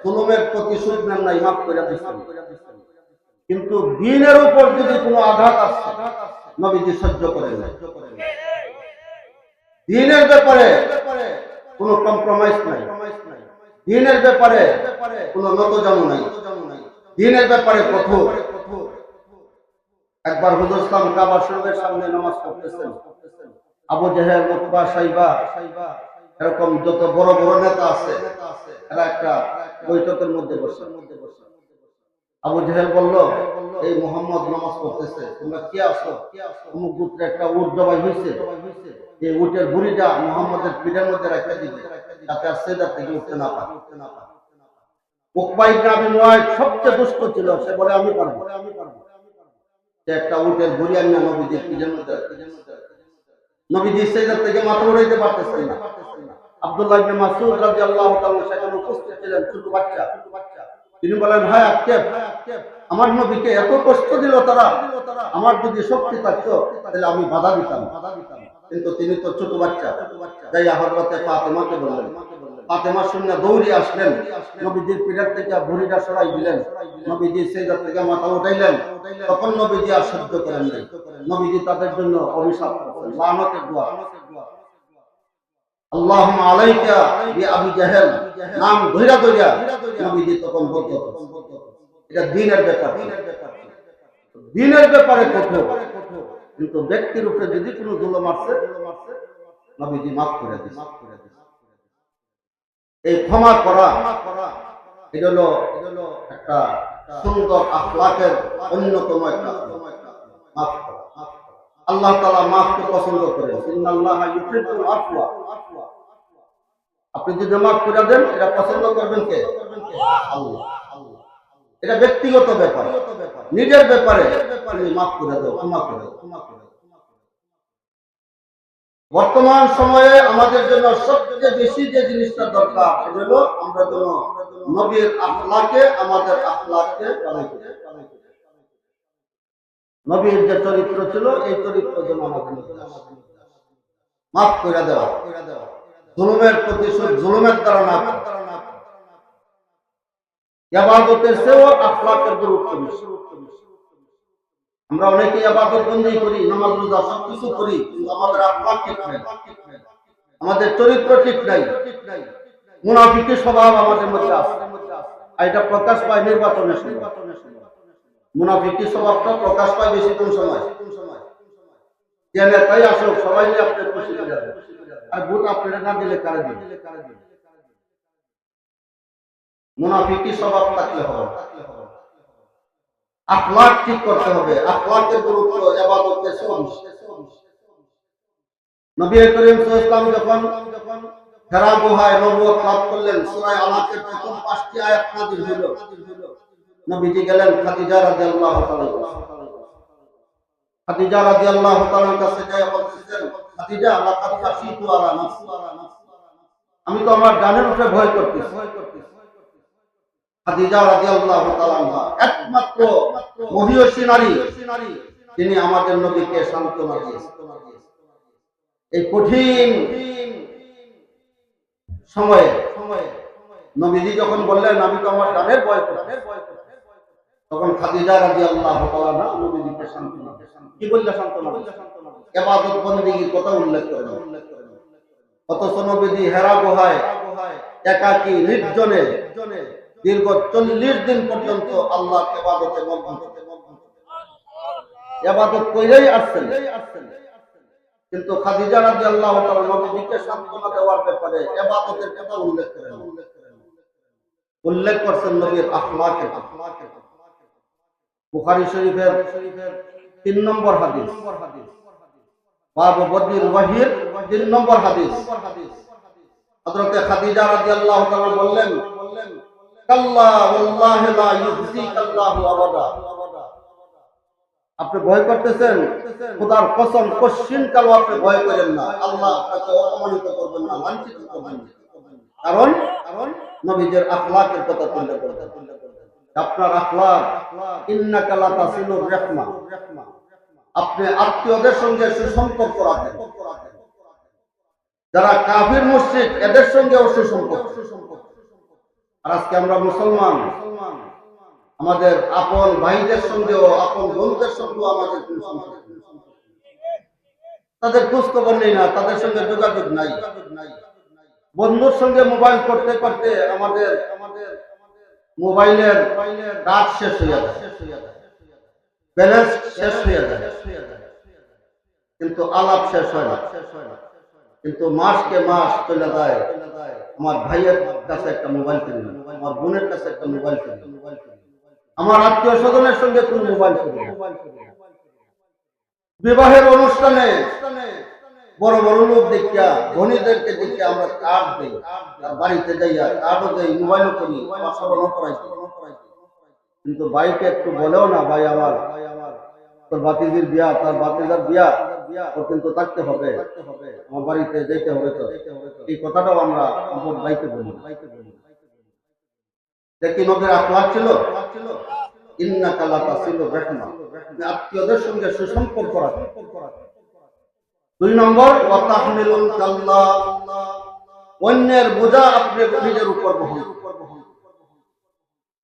জুলুমের প্রতিশোধ নেন নাই, মাফ করে দিচ্ছেন। কিন্তু দ্বীনের উপর যদি কোনো আঘাত আসে, নবীজি সহ্য করেন না। দ্বীনের ব্যাপারে কোনো কম্প্রোমাইজ নাই, দ্বীনের ব্যাপারে কোনো নতজানু নাই, দ্বীনের ব্যাপারে কঠোর। একবার হুজুর সাল্লাল্লাহু কাবা শরীফের সামনে নামাজ পড়তেছেন, আবু জেহেল, উতবা, সাইবা, এরকম যত বড় বড় নেতা আছে, এরা একটা বৈঠকের মধ্যে বসে। আবু জেহেল বলল, এই মুহাম্মদ নামাজ পড়তেছে, তোমরা কে আসো? অমুক গোত্রে একটা উট জবাই হয়েছে, এই উটের বুড়িটা মুহাম্মদের পিঠের মধ্যে রেখে দিবে, যাতে আর সেজদা থেকে উঠতে না পারে। উকবা ইবনে আবি মুআইত সবচেয়ে দুষ্ট ছিল, সে বলে আমি পারবো। সে একটা উটের বুড়ি আনিয়া নবীজির পিঠের মধ্যে, নবীজি সেজদা থেকে মাথা উঠাইতে পারতেছেন না। আব্দুল্লাহ ইবনে মাসউদ রাদিয়াল্লাহু তাআলা সেখানে উপস্থিত ছিলেন, ছোট বাচ্চা। তিনি বলেন, হ্যাঁ আক্ষেপ, আমার নবীকে এত কষ্ট দিল তারা, আমার যদি শক্তি থাকতো তাহলে আমি বাধা দিতাম। কিন্তু তিনি তো ছোট বাচ্চা, যাইয়া হযরতে ফাতেমাকে বললেন, ফাতেমা শুনে দৌড়ে আসলেন, নবীজির পিঠের থেকে ভুঁড়িটা সরাই দিলেন, নবীজি সেজদা থেকে মাথা উঠাইলেন। তখন নবীজি আর সহ্য করেন নাই, নবীজি তাদের জন্য অভিশাপ করলেন, লানতের দোয়া, আল্লাহুম্মা আলাইকা বিআবি জাহেল, নাম ধইরা ধইরা নবীজি তখন বলতে, এটা দ্বীনের ব্যাপার, দ্বীনের ব্যাপারে কঠোর, কিন্তু ব্যক্তির উপরে যদি কোনো জুলুম আসে নবীজি মাফ করে দিয়েছে। এই ক্ষমা করা এটা হলো একটা সুন্দর আখলাকের অন্যতম একটা মাফ করা। আল্লাহ তাআলা মাফকে পছন্দ করেন, ইন্নাল্লাহা ইউহিব্বুল আফওয়া। আপনি যদি মাফ করে দেন, এটা পছন্দ করবেন কে? আল্লাহ। এটা ব্যক্তিগত ব্যাপার, নিজের ব্যাপারে তুমি মাফ করে দাও, ক্ষমা করে দাও। বর্তমান সময়ে আমাদের জন্য সবচেয়ে বেশি যে জিনিসটা দরকার সেটা হলো আমরা যেন নবীর আখলাকে, আমাদের আখলাককে পালন করি। নবীর যে চরিত্র ছিল এই চরিত্র যেন আমাদের মাফ করে দেওয়া, জুলুমের প্রতিশোধ জুলুমের দ্বারা না, ইবাদতের চেয়েও আখলাকের গুরুত্ব বেশি। আমরা অনেকে ইবাদত বন্দী করি, নামাজ রোজা সবকিছু করি, কিন্তু আমাদের আখলাক ঠিক নাই, আমাদের চরিত্র ঠিক নাই, মুনাফিকি স্বভাব আমাদের মধ্যে আছে। এটা প্রকাশ পায় নির্বাচনের সময়, মুনাফিকি স্বভাবটা প্রকাশ পায় বেশি কোন সময়? যে নেতাই আসুক সবাই নিয়ে আপনার খুশি করে যাবে, আর ভোট আপনারা না দিলে কারে দিবে? মুনাফিকি স্বভাব থাকলে হবে, আখলাক ঠিক করতে হবে। আখলাকের গুরুত্ব ইবাদতের চেয়ে। নবী করিম সাল্লাল্লাহু আলাইহি ওয়াসাল্লাম যখন হেরা গুহায় নবুয়ত লাভ করলেন, সূরা আলাকের প্রথম 5টি আয়াত নাযিল হলো, নবীজি গেলেন খাদিজা রাদিয়াল্লাহু তাআলা, খাদিজা রাদিয়াল্লাহু তাআলার কাছে গিয়ে বলতেছেন, খাদিজা লাকাদ খাশিতু আলা নাফসি, আমি তো আমার জানের উপরে ভয় করতেছি। খাদিজা রাদিয়াল্লাহু তাআলা একমাত্র মহিয়সী নারী, তিনি আমাদের নবীকে সান্ত্বনা দিয়েছেন। এই কঠিন সময়ে নবীজি যখন বললেন আমি তো আমার জানের ভয় করতেছি, তখন খাদিজা রাদিয়াল্লাহু তাআলা নবীজিকে সান্ত্বনা দিয়েছেন। কি বললেন? সান্ত্বনা দিয়েছেন, ইবাদত বندگির কথা উল্লেখ করেন। অথচ নবীজি হেরা গুহায় একাকী নির্জনে দীর্ঘ 40 দিন পর্যন্ত আল্লাহর ইবাদতে মগ্ন, ইবাদত কইরাই আসছেন। কিন্তু খাদিজা রাদিয়াল্লাহু তাআলা নবীকে সান্ত্বনা দেওয়ার ব্যাপারে ইবাদতের কথা উল্লেখ করেন, উল্লেখ করছেন নবীর আখলাকের কথা। বুখারী শরীফের 3 নম্বর হাদিস, বাব বদির ওয়াহির 3 নম্বর হাদিস, হযরত খাদিজা রাদিয়াল্লাহু তাআলা বললেন, কাল্লা ওয়াল্লাহি লা ইউযিকাল্লাহু আবাদা। আপনি ভয় করতেছেন, খোদার কসম কোশ্চিন কাল আপনি ভয় করেন না, আল্লাহ আপনাকে অপমানিত করবেন না, লাঞ্ছিত করবেন না। কারণ নবীদের আখলাকের কথা তুলে ধরতেন। আপনার আখলাক, ইন্নাকা লা তাসিলুর রাহমা, আপনি আত্মীয়দের সঙ্গে সুসম্পর্ক রাখেন, যারা কাফির মুশরিক এদের সঙ্গে সুসম্পর্ক। আর আজকে আমরা মুসলমান, আমাদের আপন ভাইদের সঙ্গেও আপন বন্ধুদের সঙ্গেও আমাদের তাদের খোঁজ খবর নেই না, তাদের সঙ্গে যোগাযোগ নাই। বন্ধুর সঙ্গে মোবাইল করতে করতে আমাদের মোবাইলের কাজ শেষ হয়ে যায়, ব্যালেন্স শেষ হয়ে যায়, কিন্তু আলাপ শেষ হয় না। কিন্তু মাসকে মাস চলে যায়, আমার ভাইয়ের কাছে একটা মোবাইল কিনবে, আমার বোনের কাছে একটা মোবাইল কিনবে, আমার আত্মীয় স্বজনের সঙ্গে কোন মোবাইল কিনবে। বিবাহের অনুষ্ঠানে বড় বড় লোক দেখিয়া, ধনীদেরকে দেখে আমরা কার্ড দিই, বাড়িতে যাইয়া কার্ডও দেই, মোবাইলও করি, স্মরণও করাই। কিন্তু ভাইকে একটু বলেও না, ভাই আমার তোর বাতিজির বিয়া, তার বাতিজার বিয়া, ওর কিন্তু থাকতে হবে, আমার বাড়িতে যেতে হবে। তো এই কথাটাও আমরা আমার ভাইকে বলি। দেখি নবীর আখলাক ছিল ইন্নাকা লা তাসিলুর রাহমা, আত্মীয়দের সঙ্গে সুসম্পর্ক রাখা। 2 নম্বর ওয়া তাহমিলুল কাল্লা, অন্যের বোঝা আপনি নিজের উপর বহন করবেন।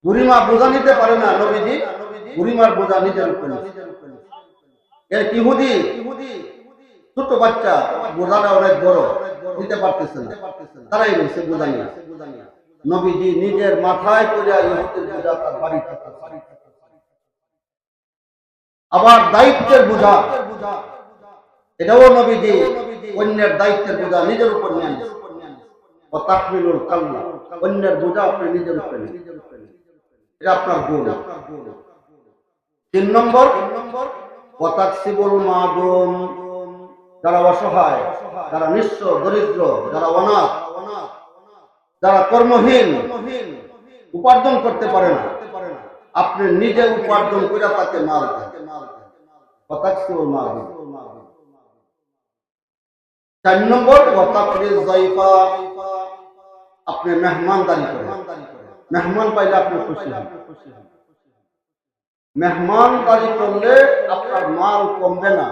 বুড়িমা বোঝা নিতে পারে না, নবীজি বুড়িমার বোঝা নিজের উপর এক ইহুদি ছোট বাচ্চা বোঝাটা অনেক বড়, নিতে পারতেছে না, তারাই রয়েছে বোঝা নিয়ে। নবীজি নিজের মাথায় করে ইহুদির বোঝা তার বাড়ি থেকে, আবার দায়িত্বের বোঝা এটাও নবীজি অন্যের দায়িত্বের বোঝা নিজের উপর নিয়ে আনেন। ও তাকমিলুল কাল্লা, অন্যের বোঝা আপনি নিজের উপর নেন, এটা আপনার গুণ। 3 নম্বর ও তাকসিবুল মাদুম, যারা অসহায়, যারা নিঃস্ব দরিদ্র, যারা অনাথ, যারা কর্মহীন, উপার্জন করতে পারে না, আপনি নিজে উপার্জন করে তাকে মাল দেন। ও তাকসিবুল মাদুম। 4 নম্বর ও তাকরিজ যায়ফা, আপনি মেহমানদারি করেন। মেহমান পাইলে আপনি খুশি হন। মেহমানদারি করলে আপনার মাল কমবে না,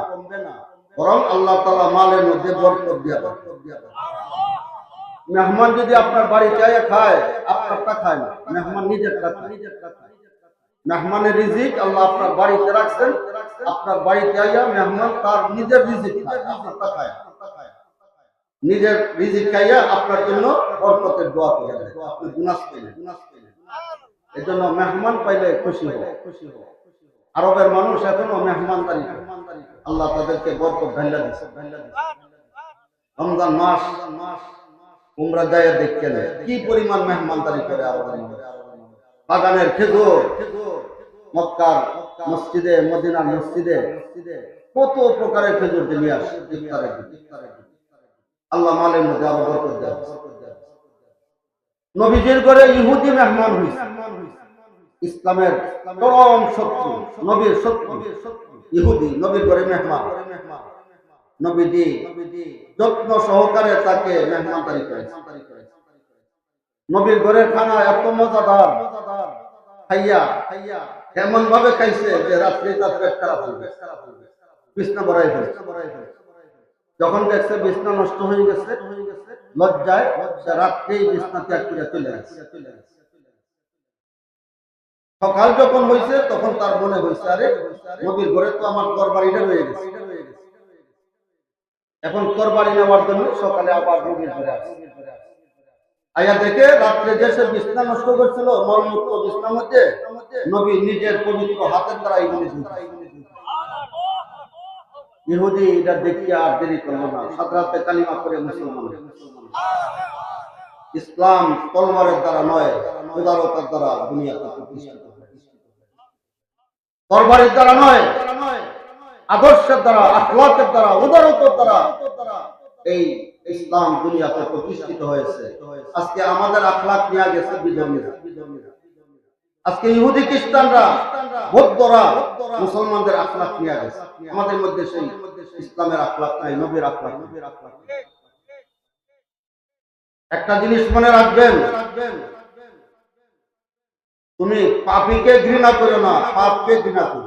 বরং আল্লাহ তাআলা মালের মধ্যে বরকত দিয়ে দেন। মেহমান যদি আপনার বাড়িতে আয়া খায়, আপনারটা খায় না, মেহমান নিজেরটা খায়। মেহমানের রিজিক আল্লাহ আপনার বাড়িতে রাখছেন, আপনার বাড়িতে আইয়া মেহমান তার নিজের রিজিক খায়, আপনারটা খায়। নিজের রিজিক খাইয়া আপনার জন্য বরকতের দোয়া করে, আপনি গুনাহ পাইলেন। এজন্য মেহমান পাইলে খুশি হও। আরবের মানুষ এখনো মেহমানদারি করে, আল্লাহ তাদেরকে বরকত ঢাইলা দিয়েছে। রমজান মাস উমরা যায় দেখেন কি পরিমাণ মেহমানদারি করে আরবের মানুষ। বাগানের খেজুর, মক্কার মসজিদে, মদিনার মসজিদে কত প্রকারের খেজুর নিয়ে আসে ইফতারের দিন। আল্লাহ মালের মধ্যে আরো বরকত দেয়। নবীজির ঘরে ইহুদি মেহমান হইছে, ইসলামের চরম শত্রু, নবীর শত্রু ইহুদি নবীর ঘরে মেহমান। নবীজি যত্ন সহকারে তাকে মেহমানদারি করেছে। নবীর ঘরের খানা এত মজাদার, খাইয়া এমন ভাবে খাইছে যে রাত্রে তার পেট খারাপ হইবে, বিছনা ভরাই ফেলছে। যখন দেখছে বিছনা নষ্ট হয়ে গেছে, লজ্জায় রাত্রেই বিছনা ত্যাগ করে চলে গেছে। সকাল যখন হয়েছে তখন তার মনে হয়েছে, আরে নবীর ঘরে তো আমার তরবারিটা রয়ে গেছে, এখন তরবারি নেওয়ার জন্য সকালে আবার নবীর ঘরে আসে। আয়া দেখে রাত্রে যে সে বিছনা নষ্ট করছিল, মলমুক্ত বিছনার মধ্যে নবী নিজের পবিত্র হাতের দ্বারা ইহুদি এটা দেখিয়ে আর দেরি করলো না, সাদরাতে কালিমা করে মুসলমান। ইসলাম তলবারের দ্বারা নয়, উদারতার দ্বারা দুনিয়াতে প্রতিষ্ঠিত হয়। তরবারির দ্বারা নয়, আদর্শের দ্বারা, আখলাকের দ্বারা, উদারতার দ্বারা এই ইসলাম দুনিয়াতে প্রতিষ্ঠিত হয়েছে। আজকে আমাদের আখলাক নিয়ে গেছে বিধর্মীরা। আজকে ইহুদি খ্রিস্টানরা, বৌদ্ধরা মুসলমানদের আখলাক নিয়ে গেছে। আমাদের মধ্যে সেই ইসলামের আখলাক নাই, নবীর আখলাক। একটা জিনিস মনে রাখবেন, তুমি পাপীকে ঘৃণা করো না, পাপকে ঘৃণা করো।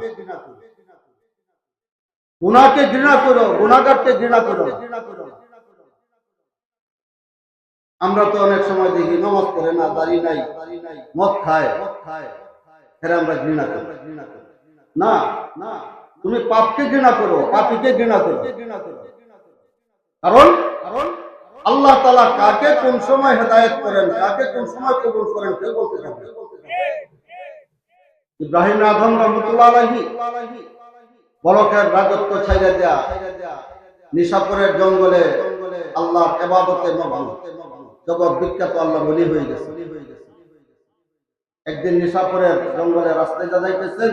গুনাহকে ঘৃণা করো, গুনাহগারকে ঘৃণা করো। আমরা তো অনেক সময় দেখি নামাজ পড়ে না, দাড়ি নাই, মদ খায়, এরা আমরা ঘৃণা করি। না, তুমি পাপকে ঘৃণা করো, পাপীকে ঘৃণা করো। কারণ আল্লাহ তাআলা কাকে কোন সময় হেদায়েত করেন, কাকে কোন সময় কবুল করেন কেউ বলতে পারে না। ইব্রাহিম আযম রাহমাতুল্লাহ আলাইহি বলকের রাজত্ব ছাইড়া দেয়া, নিশাপুরের জঙ্গলে আল্লাহর ইবাদতে মগ্ন, জগৎ বিখ্যাত আল্লাহ ওলি হয়ে গেছে। একদিন নিশাপুরের জঙ্গলে রাস্তায় যাইতেছেন,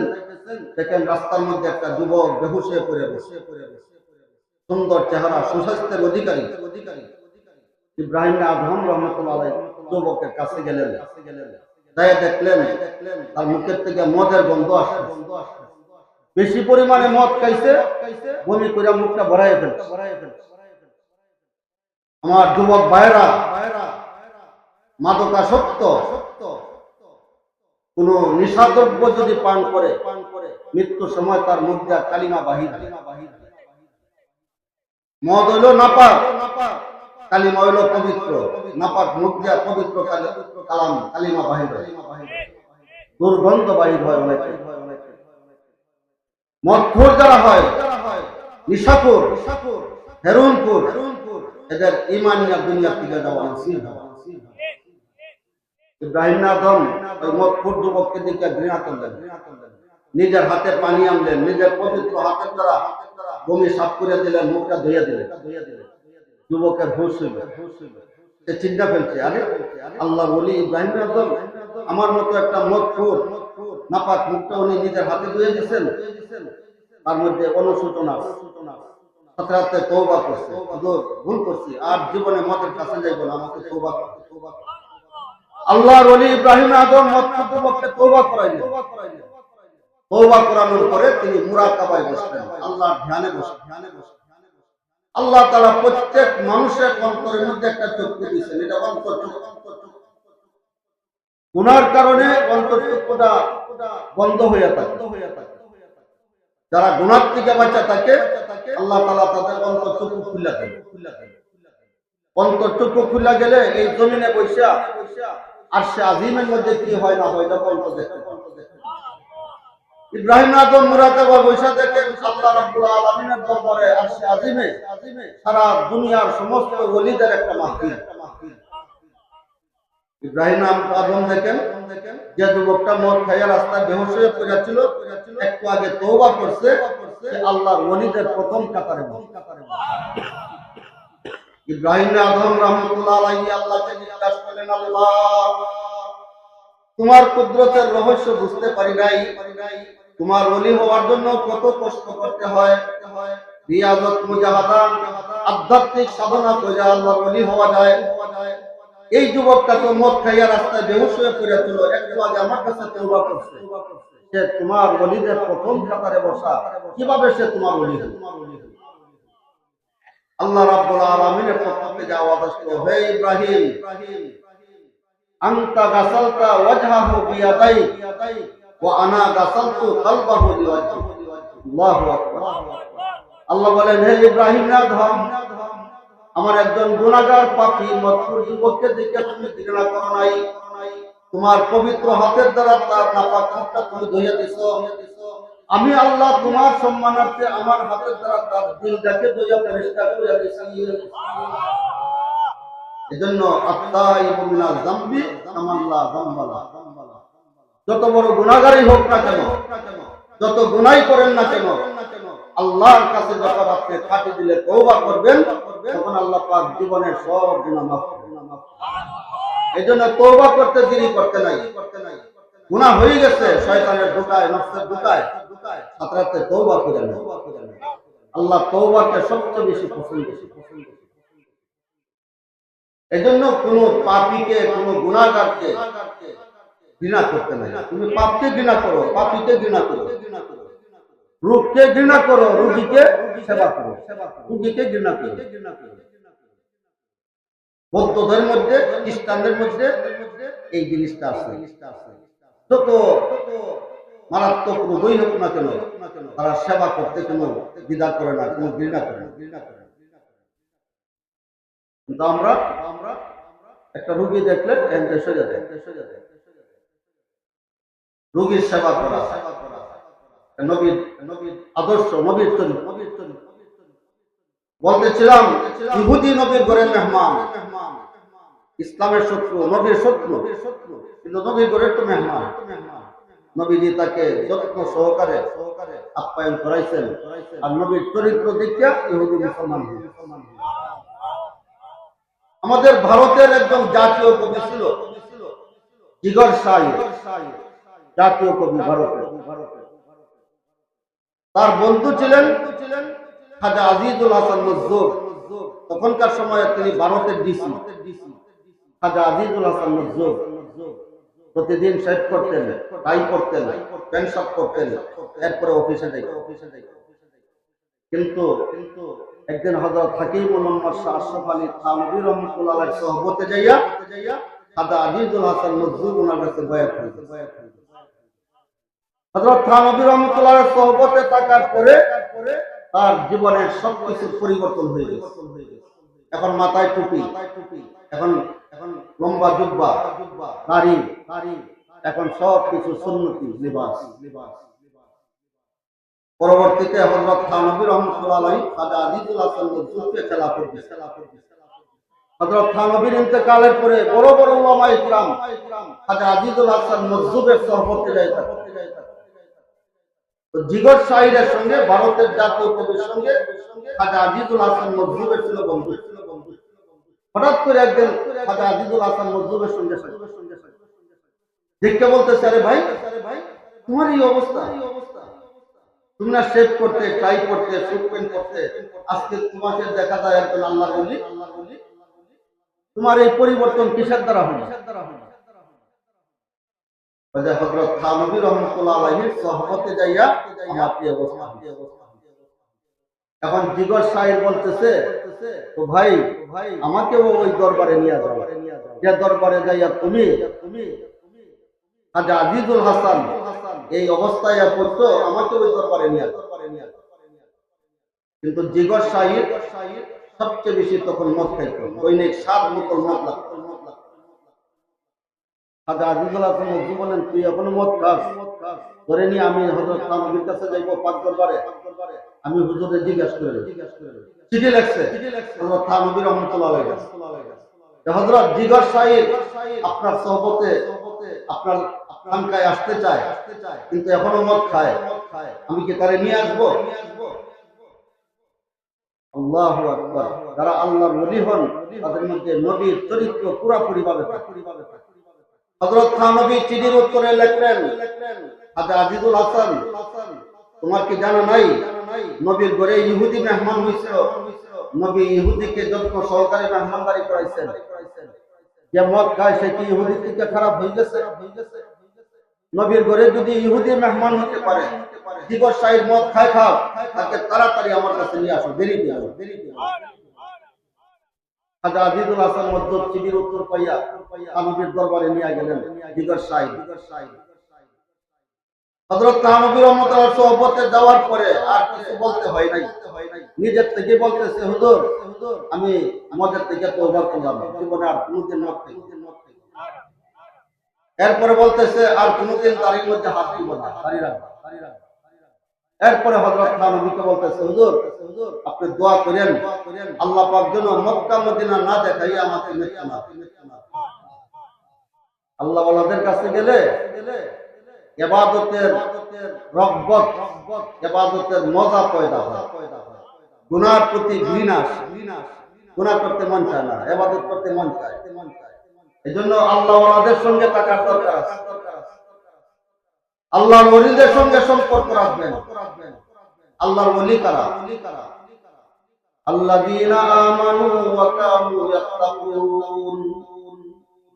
দেখেন রাস্তার মধ্যে একটা যুবক বেহুশ হয়ে পড়ে বসে, সুন্দর চেহারা, সুস্বাস্থ্যের অধিকারী। ইব্রাহিম আযম রাহমাতুল্লাহ আলাইহি যুবকের কাছে গেলেন, যাই দেখলেন তার মুখের থেকে মদের গন্ধ আসছে। বেশি পরিমাণে মদ খাইছে, বমি করে মুখটা ভরাই ফেলছে। আমার যুবক ভাইরা, মাদকাসক্ত কোন নিশাদ্রব্য যদি পান করে, মৃত্যুর সময় তার মুখ দিয়ে কালিমা বাহির। মদ হইল নাপাক, কালিমা হইল পবিত্র, নাপাক মুখ দিয়া পবিত্র কালাম কালিমা বাহির হয়, দুর্গন্ধ বাহির হয় অনেক। মদখোর যারা হয়, নিশাখোর, হেরোইনখোর, এদের ঈমান নিয়ে দুনিয়া থেকে যাওয়া নসিব হয়। ইব্রাহিম আদম ওই মদখোর যুবককে দিকে ঘৃণা করলেন, নিজের হাতে পানি আনলেন, নিজের পবিত্র হাতের দ্বারা বমি সাফ করে দিলেন, মুখটা ধুইয়া দিলেন। যুবকের হুঁশ হইল, সে চিন্তা ফেলছে, আরে আল্লাহ বলি ইব্রাহিম আদম আমার মতো একটা মদখোর নাপাক মুখটা উনি নিজের হাতে ধুয়ে দিচ্ছেন, তার মধ্যে অনুশোচনা, সাথে তওবা করছে, ভুল করছি, আর জীবনে মদের কাছে যাইব না, আমাকে তওবা করতে। আল্লাহর ওলি ইব্রাহিম আদম মদখোর যুবককে তওবা করাইলেন। তওবা করানোর পরে তিনি মুরাকাবায় বসলেন, আল্লাহর ধ্যানে বসলেন। আল্লাহ তাআলা প্রত্যেক মানুষের অন্তরের মধ্যে একটা চক্ষু দিয়েছেন, এটা অন্তর্চক্ষু। গুনার কারণে অন্তর্চক্ষুটা বন্ধ হয়ে থাকে। যারা গুনার থেকে বাঁচা থাকে আল্লাহ তাআলা তাদের অন্তর্চক্ষু খুলে দেন। অন্তর্চক্ষু খুলে গেলে এই জমিনে বৈশা আরশে আজিমের মধ্যে কি হয় না হয় এটা অন্তর দেখতে পায়। ইব্রাহিম আদম মুরাকাবা বৈশা দেখেন আল্লাহ রাব্বুল আলামিনের দরবারে আরশে আজিমে সারা দুনিয়ার সমস্ত ওলিদের একটা মাহফিল। ইব্রাহিম আদম দেখেন যে যুবকটা মদ খাইয়া রাস্তায় বেহুশ হয়ে পড়েছিল, একটু আগে তওবা করছে, সে আল্লাহর ওলিদের প্রথম কাতারে। ইব্রাহিম আদম রাহমাতুল্লাহ আলাইহি আল্লাহকে জিজ্ঞাসা করলেন, আল্লাহ তোমার কুদরতের রহস্য বুঝতে পারি নাই, তোমার ওলি হওয়ার জন্য কত কষ্ট করতে হয়, রিয়াজত মুজাহাদাত আধ্যাত্মিক সাধনা করে আল্লাহর ওলি হওয়া যায়। এই যুবকটা তো মদ খাইয়া রাস্তায় বেহুশ হয়ে পড়েছিল, একটু আগে আমার কাছে তওবা করছে, সে তোমার ওলিদের প্রথম কাতারে বসা, কিভাবে সে তোমার ওলি হলো? আল্লাহ রাব্বুল আলামিনের পক্ষ থেকে আওয়াজ আসলো, হে ইব্রাহিম আনতা গাসালতা ওয়াজহাহু বিয়াদাইক ওয়া আনা গাসালতু কলবাহু বিওয়াজহি। আল্লাহু আকবার। আল্লাহ বলেন, হে ইব্রাহিম আদম আমার একজন গুনাহগার পাপী মদখোর যুবককে দেখে তুমি ঘৃণা করো নাই, তোমার পবিত্র হাতের দ্বারা তার নাপাক মুখটা তুমি ধুইয়া দিছো। আমি আল্লাহ তোমার সম্মানার্থে আমার হাতের দ্বারা তার দিলটাকে ধুইয়া পরিষ্কার করে দিয়েছি। এজন্য আত্তাইবু মিনাল যামবি কামাল্লা যামবালা। যত বড় গুনাহগারই হোক না কেন, যত গুনাহ করেন না কেন, আল্লাহর কাছে যখন আপনি খাঁটি দিলে তওবা করবেন, তখন আল্লাহ পাক জীবনের সব গুনাহ মাফ করবেন। এজন্য তওবা করতে দেরি করতে নাই। গুনাহ হয়ে গেছে শয়তানের ধোঁকায়, নফসের ধোঁকায়, সাথে তওবা করেন। আল্লাহ তওবাকে সবচেয়ে বেশি পছন্দ করেন। এজন্য কোন পাপীকে, কোন গুনাহগারকে ঘৃণা করতে নাই। তুমি পাপকে ঘৃণা করো, পাপীকে ঘৃণা করো, রোগকে ঘৃণা করো, রোগীকে সেবা করো, রোগীকে ঘৃণা করো। বৌদ্ধদের মধ্যে, খ্রিস্টানদের মধ্যে এই জিনিসটা আছে। যত মারাত্মক রোগই হোক না কেন, তারা সেবা করতে কোনো দ্বিধা করে না, কোনো ঘৃণা করে না। কিন্তু আমরা একটা রোগী দেখলে সোজা দেয়, রোগীর সেবা করা নবীর আদর্শ, নবীর চরিত্র। বলতেছিলাম ইহুদি নবীর ঘরের মেহমান, ইসলামের শত্রু, নবীর শত্রু, কিন্তু নবীর ঘরের তো মেহমান। নবীজি তাকে যত্ন সহকারে আপ্যায়ন করাইছেন, আর নবীর চরিত্র দেখিয়া ইহুদি মুসলমান। আমাদের ভারতের একজন জাতীয় কবি ছিল জিগর শাহী, জাতীয় কবি ভারতের। তার বন্ধু ছিলেন খাজা আজিজুল হাসান মজদুর। তখনকার সময়ে তিনি ভারতের ডিসি। খাজা আজিজুল হাসান মজদুর প্রতিদিন শেভ করতেন, টাই করতেন, প্যান্ট শার্ট করতেন, এরপরে অফিসে যাইতেন। কিন্তু একদিন হযরত হাকিম মুহাম্মদ শাহ আশরাফ আলী থানভী রাহমাতুল্লাহ আলাইহির সহবতে যাইয়া খাজা আজিজুল হাসান মজদুর ওনার কাছে বয়াত করেছেন। হযরত থানভী রাহমাতুল্লাহ আলাইহির সহবতে থাকার পরে তার জীবনের সবকিছু পরিবর্তন হয়ে গেছে। এখন মাথায় টুপি, এখন লম্বা জুব্বা, দাড়ি, এখন সব কিছু সুন্নতি লিবাস। পরবর্তীতে হযরত থানভী রাহমাতুল্লাহ আলাইহি খাজা আজিজুল হাসান নজরুলকে খেলাফত দিয়েছেন। হযরত থানভীর ইন্তেকালের পরে বড় বড় উলামায়ে কিরাম খাজা আজিজুল হাসান নজরুলের সহবতে যাইতেন। তো জিগর শাহীর সঙ্গে ভারতের জাতীয় কবির সঙ্গে খাজা আজিজুল হাসান নজরুলের ছিল বন্ধু। হঠাৎ করে একদিন খাজা আজিজুল হাসান নজরুলের সঙ্গে দেখতে বলতেছে, আরে ভাই তোমার এই অবস্থা, তুমি না শেভ করতে, টাই করতে, স্যুট প্যান্ট করতে, আজকে তোমাকে দেখা যায় একজন আল্লাহর ওলি, তোমার এই পরিবর্তন কিসের দ্বারা হলো? হযরত থানভী রাহমাতুল্লাহ আলাইহির সহবতে যাইয়া আমার এই অবস্থা। এখন জিগর শাহীর বলতেছে, তো ভাই আমাকেও ওই দরবারে নিয়ে যাও, যে দরবারে যাইয়া তুমি খাজা আজিজুল হাসান এই অবস্থায় পড়তো, আমাকে ওই দরবারে নিয়ে যাও। কিন্তু জিগর শাহীর সবচেয়ে বেশি তখন মদ খাইত, দৈনিক 7 বোতল মদ লাগতো। খাজা আজিজুল হাসান নজরুল বলেন, তুই এখনো মদ খাস? ধরে নিয়ে আমি হযরত থানভীর কাছে যাইব পাক দরবারে, আমি হুজুরে জিজ্ঞাসা করে চিঠি লিখছে হযরত থানভী রাহমাতুল্লাহ আলাইহি। হযরত জিগর শাহীর আপনার সহবতে আপনার খানকায় আসতে চায়, কিন্তু এখনো মদ খায়, আমি কি তারে নিয়ে আসবো? আল্লাহু আকবার। যারা আল্লাহর ওলি হন তাদের মধ্যে নবীর চরিত্র পুরোপুরি ভাবে থাকে। হযরত থানভী চিঠির উত্তরে লিখলেন, খাজা আজিজুল হাসান, তোমার কি জানা নাই নবীর ঘরে ইহুদি মেহমান হয়েছিল, নবী ইহুদিকে যত্ন সহকারে মেহমানদারি করাইছেন, যে মদ খায় সে কি ইহুদি থেকে খারাপ হয়ে গেছে? নবীর ঘরে যদি ইহুদি মেহমান হতে পারে, জিগর শাহীর মদ খায় খাও, তাকে তাড়াতাড়ি আমার কাছে নিয়ে আসো, দেরি দিও। খাজা আজিজুল হাসান নজরুল চিঠির উত্তর পাইয়া থানভীর দরবারে নিয়ে গেলেন জিগর শাহী। হযরত থানভী রাহমাতুল্লাহ সহবতে যাওয়ার পরে আর কিছু বলতে হয় নাই, নিজের থেকে বলতেছে, হুজুর আমি মদের থেকে তওবা করলাম, জীবনে আর কোনোদিন মদ খাইব না। এরপরে বলতেছে আর কোনোদিন দাড়ির মধ্যে হাত দিব না, দাড়ি রাখবো। এরপরে হযরত থানভীকে বলতেছে, হুজুর আপনি দোয়া করেন আল্লাহ পাক যেন মক্কা মদিনা না দেখাই আমাকে মৃত্যু না। আল্লাহ ওয়ালাদের কাছে গেলে ইবাদতের রগবত, ইবাদতের মজা পয়দা হয়, গুনাহর প্রতি ঘৃণা, গুনাহ করতে মন চায় না, ইবাদত করতে মন চায়। এজন্য আল্লাহ ওয়ালাদের সঙ্গে থাকার দরকার আছে, আল্লাহর ওলিদের সঙ্গে সম্পর্ক রাখবেন। আল্লাহর ওলি কারা? আল্লাযীনা আমানু ওয়া কানু ইয়াত্তাকুন,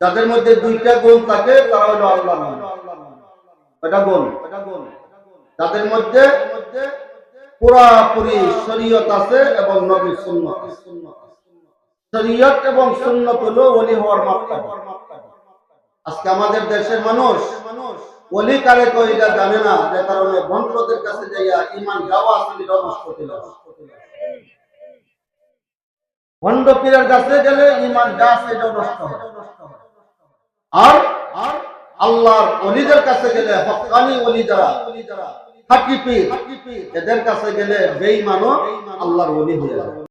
যাদের মধ্যে দুইটা গুণ থাকে তারা হলো আল্লাহর ওলি। এটা গুণ, যাদের মধ্যে পুরাপুরি শরীয়ত আছে এবং নবীর সুন্নাত আছে। শরীয়ত এবং সুন্নাত হলো ওলি হওয়ার মাপকাঠি। আজকে আমাদের দেশের মানুষ ওলি কারে তো এটা জানে না, যে কারণে ভণ্ডদের কাছে যাইয়া ঈমান গাওয়া আসলে নষ্ট করে। ভণ্ড পীরের কাছে গেলে ঈমান গাছ এটা নষ্ট হয়, আর আল্লাহর ওলিদের কাছে গেলে হক্কানি ওলি যারা খাঁটি পীর, এদের কাছে গেলে বেঈমান আল্লাহর ওলি হয়ে যায়।